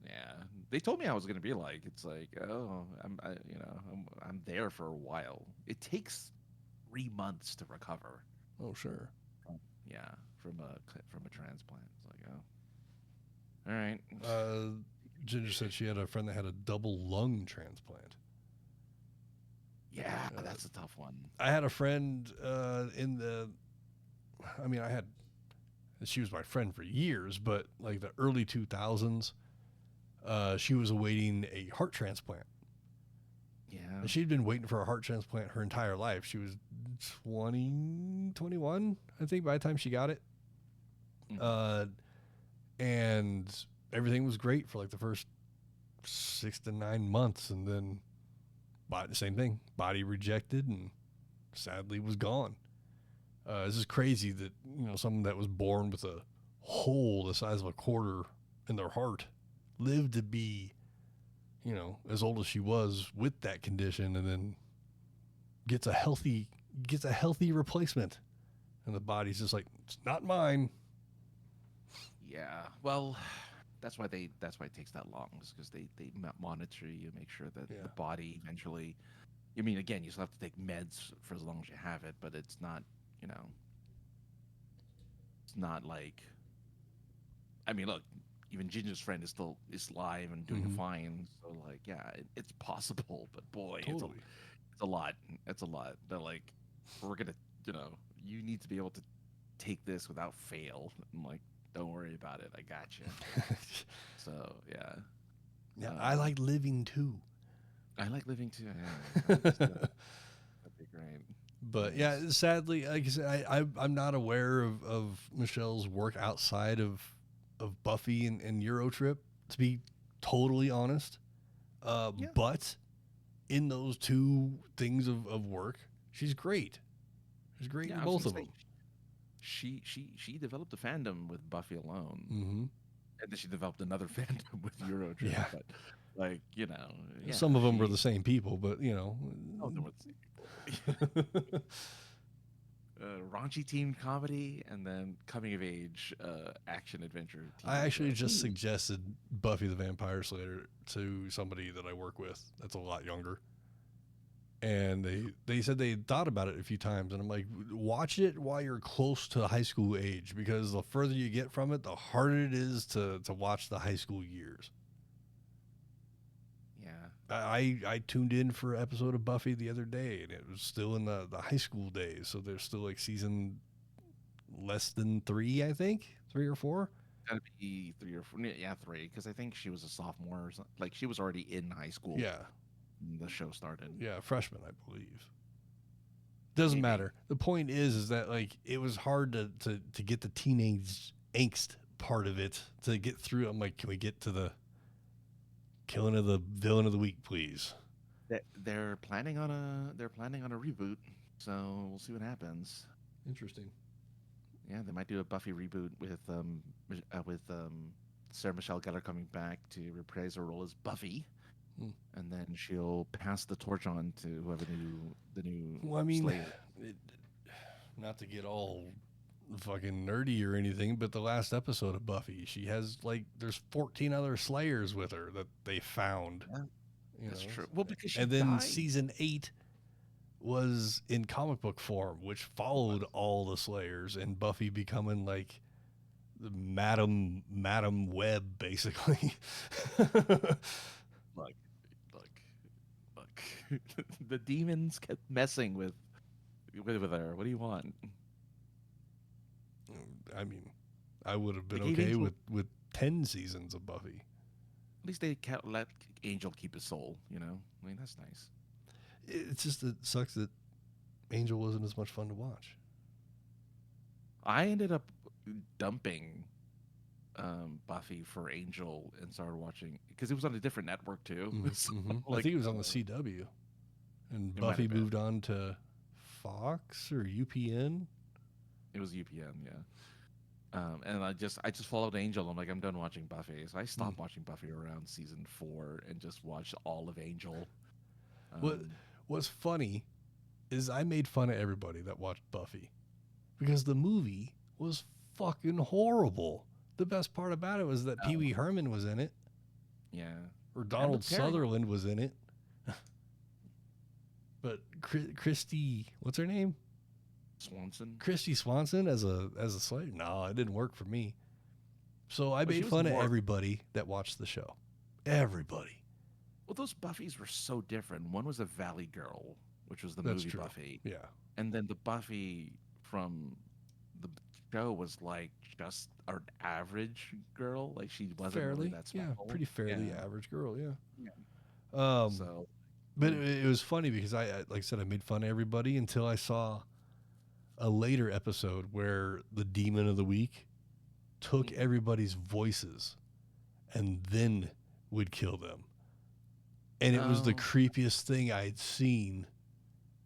Yeah, they told me I was gonna be like, it's like, oh, I'm there for a while. It takes 3 months to recover. Oh sure. Yeah, from a transplant. It's like, oh, all right. Ginger said she had a friend that had a double lung transplant. Yeah, that's a tough one. I had a friend she was my friend for years, but like the early 2000s, she was awaiting a heart transplant. Yeah. And she'd been waiting for a heart transplant her entire life. She was 21, I think, by the time she got it. Mhm. And everything was great for like the first 6 to 9 months. And then the same thing, body rejected and sadly was gone. This is crazy that, someone that was born with a hole the size of a quarter in their heart lived to be, as old as she was with that condition, and then gets a healthy replacement, and the body's just like, it's not mine. Yeah. Well, that's why it takes that long, is because they monitor you, make sure that Yeah. the body eventually. I mean, again, you still have to take meds for as long as you have it, but it's not, it's not like. I mean, look, even Ginger's friend is live and doing Mhm. fine. So like, yeah, it's possible, but boy, Totally. it's a lot. It's a lot. They're like, we're gonna, you need to be able to take this without fail. I'm like, don't worry about it. I got you. So yeah, Yeah, I like living too. I like living too. Yeah, that'd be great. But Nice. yeah, sadly, like I said, I'm not aware of Michelle's work outside of Buffy and Eurotrip, to be totally honest. Yeah. But in those two things of work, she's great. She's great Yeah, in I was both gonna of say them. she developed a fandom with Buffy alone, Mm-hmm. and then she developed another fandom with Eurotrip. Yeah. But like, yeah, Some of them were she the same people, but some of them were the same people. Raunchy teen comedy, and then coming of age action adventure TV I actually show. just suggested Buffy the Vampire Slayer to somebody that I work with that's a lot younger. And they said they thought about it a few times, and I'm like, watch it while you're close to high school age, because the further you get from it, the harder it is to watch the high school years. Yeah. I tuned in for an episode of Buffy the other day, and it was still in the high school days, so there's still like season less than 3, I think, 3 or 4. Gotta be 3 or 4. Yeah, 3, because I think she was a sophomore or something. Like she was already in high school Yeah, when the show started. yeah, freshman, I believe. Doesn't Maybe. matter. The point is that like it was hard to get the teenage angst part of it to get through. I'm like, can we get to the killing of the villain of the week, please? They're planning on a reboot, so we'll see what happens. Interesting. Yeah, they might do a Buffy reboot with Sarah Michelle Gellar coming back to reprise her role as Buffy, Hmm. and then she'll pass the torch on to whoever the new Well, I mean, Slayer. it, not to get all fucking nerdy or anything, but the last episode of Buffy, she has like there's 14 other Slayers with her that they found. Yeah, You that's know, true. Well, because she and then died. season 8 was in comic book form, which followed all the Slayers, and Buffy becoming like the Madam Web, basically. Look, look, look. The demons kept messing with her. What do you want? I mean, I would have They been gave okay Angel. with 10 seasons of Buffy. At least they can't let Angel keep his soul. I mean, that's nice. It's just it sucks that Angel wasn't as much fun to watch. I ended up dumping Buffy for Angel and started watching because it was on a different network too. So, I like, think it was on the CW, and it might Buffy have been. moved on to Fox or UPN. It was UPN, yeah. And I just followed Angel. I'm like, I'm done watching Buffy, so I stopped watching Buffy around season 4 and just watched all of Angel. What What's funny is I made fun of everybody that watched Buffy because the movie was fucking horrible. The best part about it was that Pee Wee Herman was in it, Yeah, or and Donald the parent Sutherland was in it. But Christy, what's her name? Swanson. Christy Swanson as a Slayer. No, it didn't work for me. So I Well, she made was fun of more. everybody that watched the show. Everybody. Well, those Buffys were so different. One was a Valley Girl, which was the That's movie true. Buffy, Yeah. and then the Buffy from the show was like just an average girl. Like she wasn't really Fairly, that yeah, special. pretty fairly Yeah. average girl, yeah. Yeah. Um, So, but mm, it was funny because like I said, I made fun of everybody until I saw a later episode where the demon of the week took everybody's voices and then would kill them. And it was the oh, creepiest thing I'd seen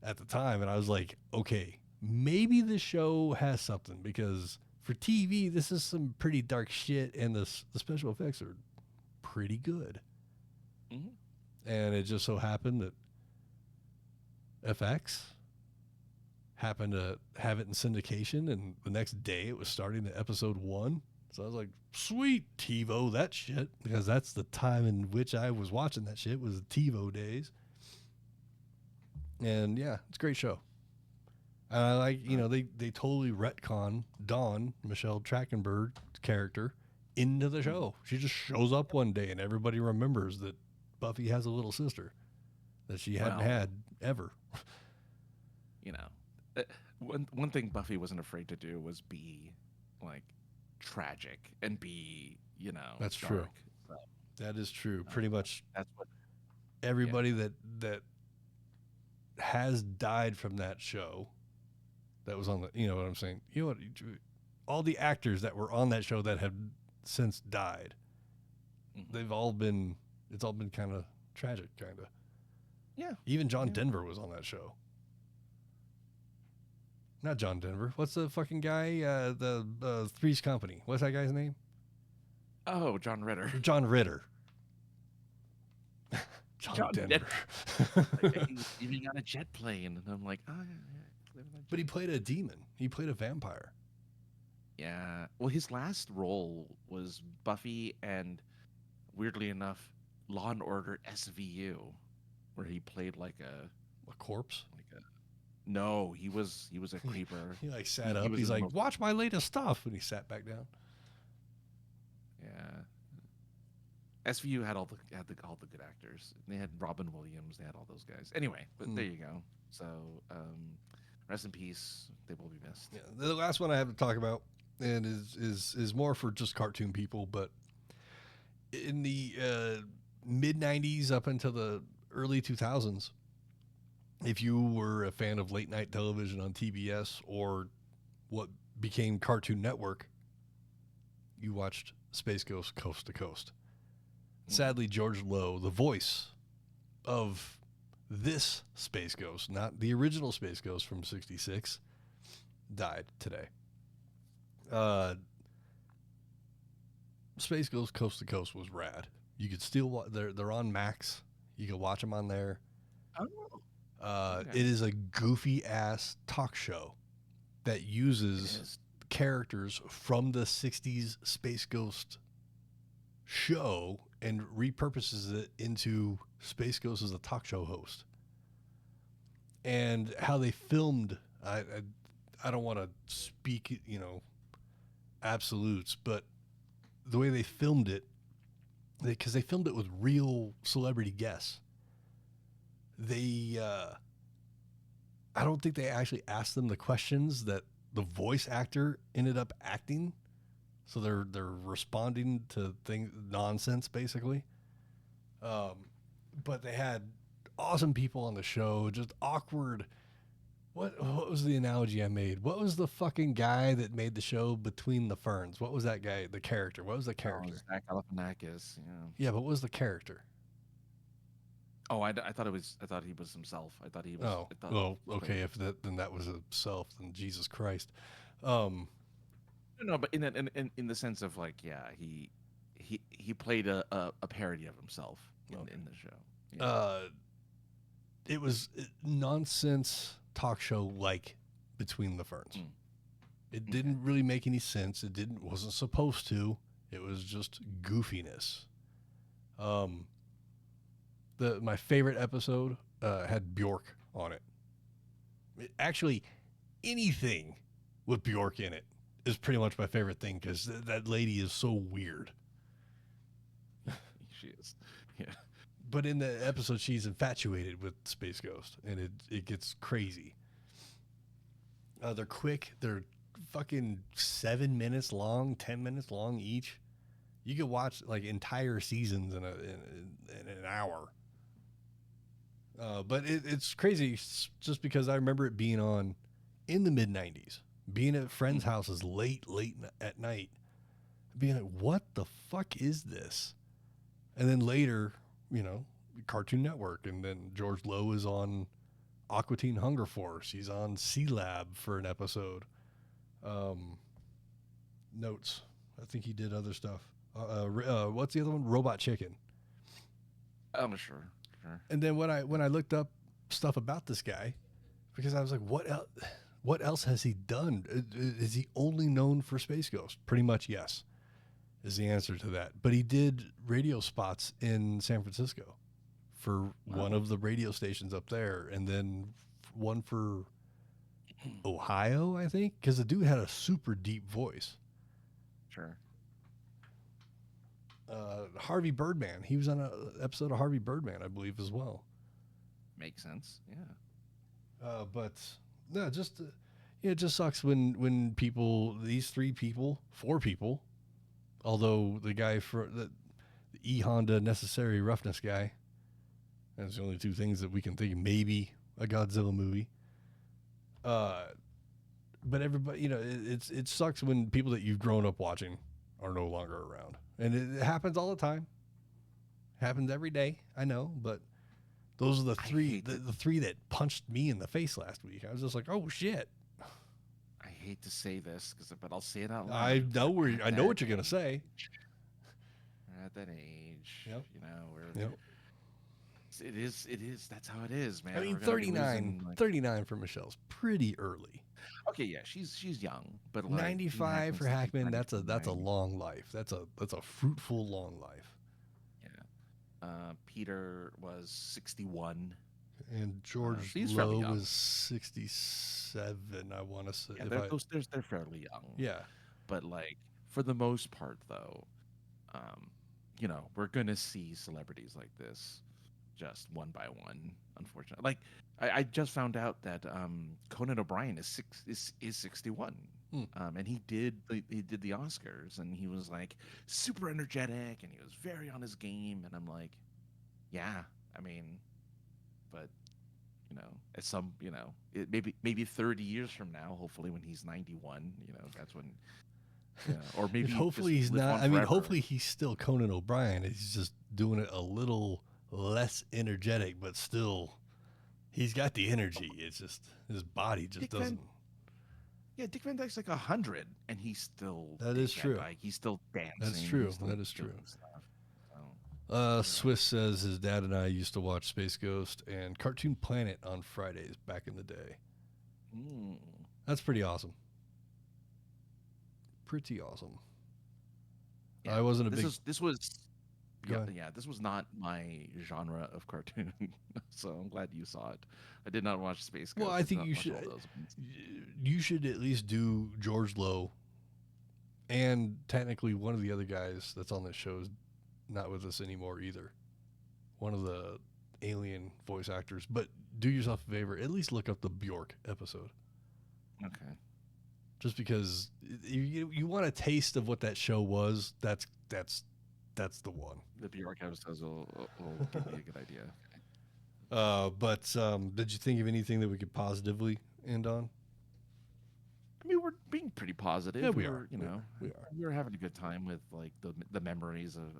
at the time. And I was like, okay, maybe the show has something because for TV, this is some pretty dark shit. And the special effects are pretty good. mhm. And it just so happened that FX happened to have it in syndication. And the next day it was starting the episode 1. So I was like, sweet, TiVo that shit. Because that's the time in which I was watching that shit was the TiVo days. And yeah, it's a great show. I like, they totally retcon Dawn, Michelle Trachtenberg's character, into the show. She just shows up one day and everybody remembers that Buffy has a little sister that she hadn't Well, had ever. you know, one thing Buffy wasn't afraid to do was be like tragic and be, That's dark. true. So, That is true. uh, Pretty much that's what. Yeah. everybody that has died from that show that was on the, you know what I'm saying? You know what? All the actors that were on that show that have since died, Mhm. it's all been kind of tragic, kind of. Yeah. Even John Yeah. Denver was on that show. Not John Denver. What's the fucking guy? The Three's Company. What's that guy's name? Oh, John Ritter. John Ritter. John Denver. Like, he's even got a jet plane, and I'm like, oh yeah. But he played a demon. He played a vampire. Yeah. Well, his last role was Buffy, and weirdly enough, Law and Order SVU, where he played like a corpse. No, he was a creeper. He like He sat up. was He's in the like, most- watch my latest stuff, and he sat back down. Yeah. SVU had all the good actors. They had Robin Williams. They had all those guys. Anyway, but there you go. So, rest in peace. They will be missed. Yeah, the last one I have to talk about, and is more for just cartoon people, but in the mid '90s up until the early 2000s, if you were a fan of late night television on TBS or what became Cartoon Network, you watched Space Ghost Coast to Coast. Sadly, George Lowe, the voice of this Space Ghost, not the original Space Ghost from '66, died today. Space Ghost Coast to Coast was rad. You could still they're on Max. You can watch them on there. Oh. Okay. It is a goofy ass talk show that uses characters from the '60s Space Ghost show and repurposes it into Space Ghost as a talk show host. And how they filmed, I don't want to speak, absolutes, but the way they filmed it, because they filmed it with real celebrity guests. I don't think they actually asked them the questions that the voice actor ended up acting. So they're responding to nonsense basically. But they had awesome people on the show, just awkward. What was the analogy I made? What was the fucking guy that made the show Between the Ferns? What was that guy, the character? What was the character? Zach Galifianakis. Yeah. Yeah, but what was the character? Oh, I thought he was himself. I thought he was. Oh, I thought well, okay. If then that was himself, then Jesus Christ. No, but in the sense of like, yeah, he played a parody of himself in the show. Yeah. It was nonsense talk show like Between the Ferns. It didn't really make any sense. Wasn't supposed to. It was just goofiness. My favorite episode had Bjork on it. Actually, anything with Bjork in it is pretty much my favorite thing because that lady is so weird. She is. Yeah. But in the episode, she's infatuated with Space Ghost, and it gets crazy. They're quick. They're fucking 7 minutes long, 10 minutes long each. You could watch like entire seasons in an hour. But it's crazy just because I remember it being on in the mid 90s, being at friends' houses late at night, being like, what the fuck is this? And then later, Cartoon Network, and then George Lowe is on Aqua Teen Hunger Force. He's on C Lab for an episode. Notes. I think he did other stuff. What's the other one? Robot Chicken. I'm sure. And then when I looked up stuff about this guy, because I was like, what else has he done? Is he only known for Space Ghost? Pretty much, yes, is the answer to that. But he did radio spots in San Francisco for one of the radio stations up there, and then one for Ohio, I think, because the dude had a super deep voice. Sure. Harvey Birdman. He was on an episode of Harvey Birdman, I believe, as well. Makes sense. Yeah. But no, it just sucks when people, these four people, although the guy for the E Honda Necessary Roughness guy, that's the only two things that we can think of, maybe a Godzilla movie. But everybody, it sucks when people that you've grown up watching are no longer around. And it happens all the time. Happens every day, I know, but those are the three that punched me in the face last week. I was just like, oh shit. I hate to say this, but I'll say it out loud. I know what you're gonna say. We're at that age, yep. Where it is. That's how it is, man. I mean, 39 for Michelle's pretty early. Okay, yeah, she's young, but 95 for Hackman. That's a long life. That's a fruitful long life. Yeah. Peter was 61, and George Lowe was 67. I want to say. Yeah, they're fairly young. Yeah, but for the most part, though, we're gonna see celebrities like this just one by one, unfortunately. I just found out that Conan O'Brien is 61, and he did the Oscars, and he was super energetic, and he was very on his game, and I'm like, yeah, I mean, but at some maybe 30 years from now, hopefully when he's 91, that's when. Or maybe hopefully he's not. I mean, hopefully he's still Conan O'Brien. He's just doing it a little less energetic, but still, he's got the energy. It's just his body just doesn't. Dick Van Dyke's 100, and he's still. That is true. He's still dancing. That's true. That is true. Swiss says his dad and I used to watch Space Ghost and Cartoon Planet on Fridays back in the day. That's pretty awesome. Pretty awesome. Yeah, I wasn't a this big. This was. This was not my genre of cartoon, so I'm glad you saw it. I did not watch Space Ghost. Well, I think you should. You should at least do George Lowe, and technically one of the other guys that's on this show is not with us anymore either. One of the alien voice actors. But do yourself a favor, at least look up the Bjork episode. Okay. Just because you want a taste of what that show was, that's the one. The Bjork episode will give me a good idea. But did you think of anything that we could positively end on? I mean, we're being pretty positive. Yeah, we are. We're having a good time with the memories of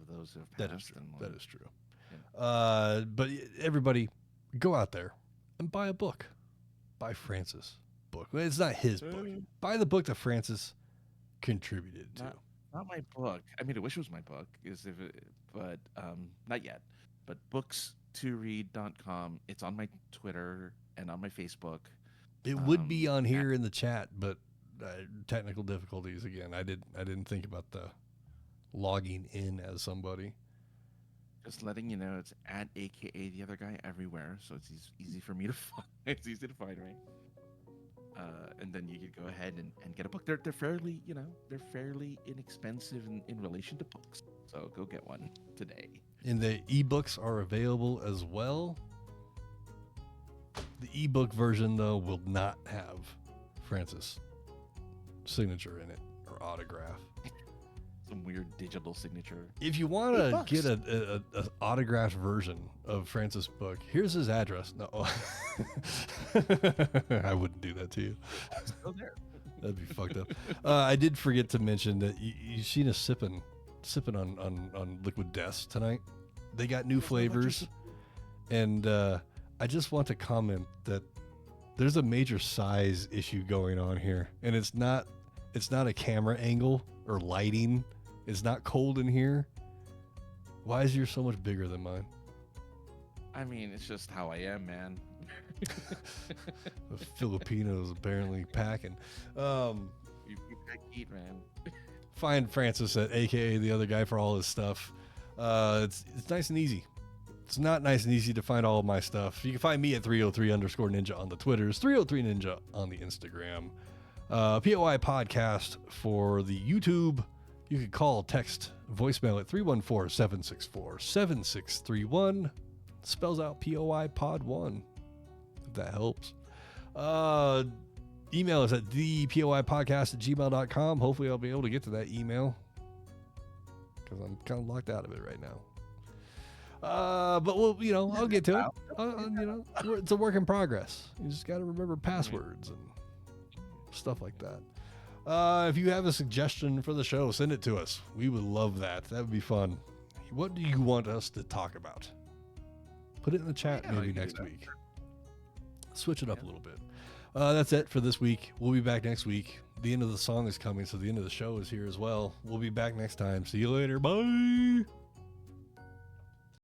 those who have passed. That is true. That is true. Yeah. But everybody, go out there and buy a book. Buy Francis' book. It's not his book. Buy the book that Francis contributed to. Not my book. I mean, I wish it was my book, but not yet. But books2read.com. It's on my Twitter and on my Facebook. It would be on here in the chat, but technical difficulties again. I didn't think about the logging in as somebody. Just letting you know, it's at AKA the other guy everywhere, so it's easy for me to find. It's easy to find, right? And then you could go ahead and get a book. They're fairly, they're fairly inexpensive in relation to books. So go get one today. And the ebooks are available as well. The ebook version, though, will not have Francis signature in it or autograph. Some weird digital signature. If you want to get a autographed version of Francis' book, here's his address. No, I wouldn't do that to you. It's still there. That'd be fucked up. I did forget to mention that you seen us sipping on Liquid Deaths tonight. They got new flavors, and I just want to comment that there's a major size issue going on here, and it's not a camera angle or lighting. It's not cold in here. Why is yours so much bigger than mine? I mean, it's just how I am, man. The Filipinos apparently packing. You can't eat, man. Find Francis at AKA the other guy for all his stuff. It's nice and easy. It's not nice and easy to find all of my stuff. You can find me at 303_ninja on the Twitters, 303ninja on the Instagram, POI Podcast for the YouTube. You can call, text, voicemail at 314-764-7631. Spells out POI Pod 1, if that helps. Email us at thepoipodcast@gmail.com. Hopefully I'll be able to get to that email because I'm kind of locked out of it right now. But I'll get to it. It's a work in progress. You just got to remember passwords and stuff like that. If you have a suggestion for the show, send it to us. We would love that. That would be fun. What do you want us to talk about? Put it in the chat maybe next week. Switch it up a little bit. That's it for this week. We'll be back next week. The end of the song is coming, so the end of the show is here as well. We'll be back next time. See you later. Bye.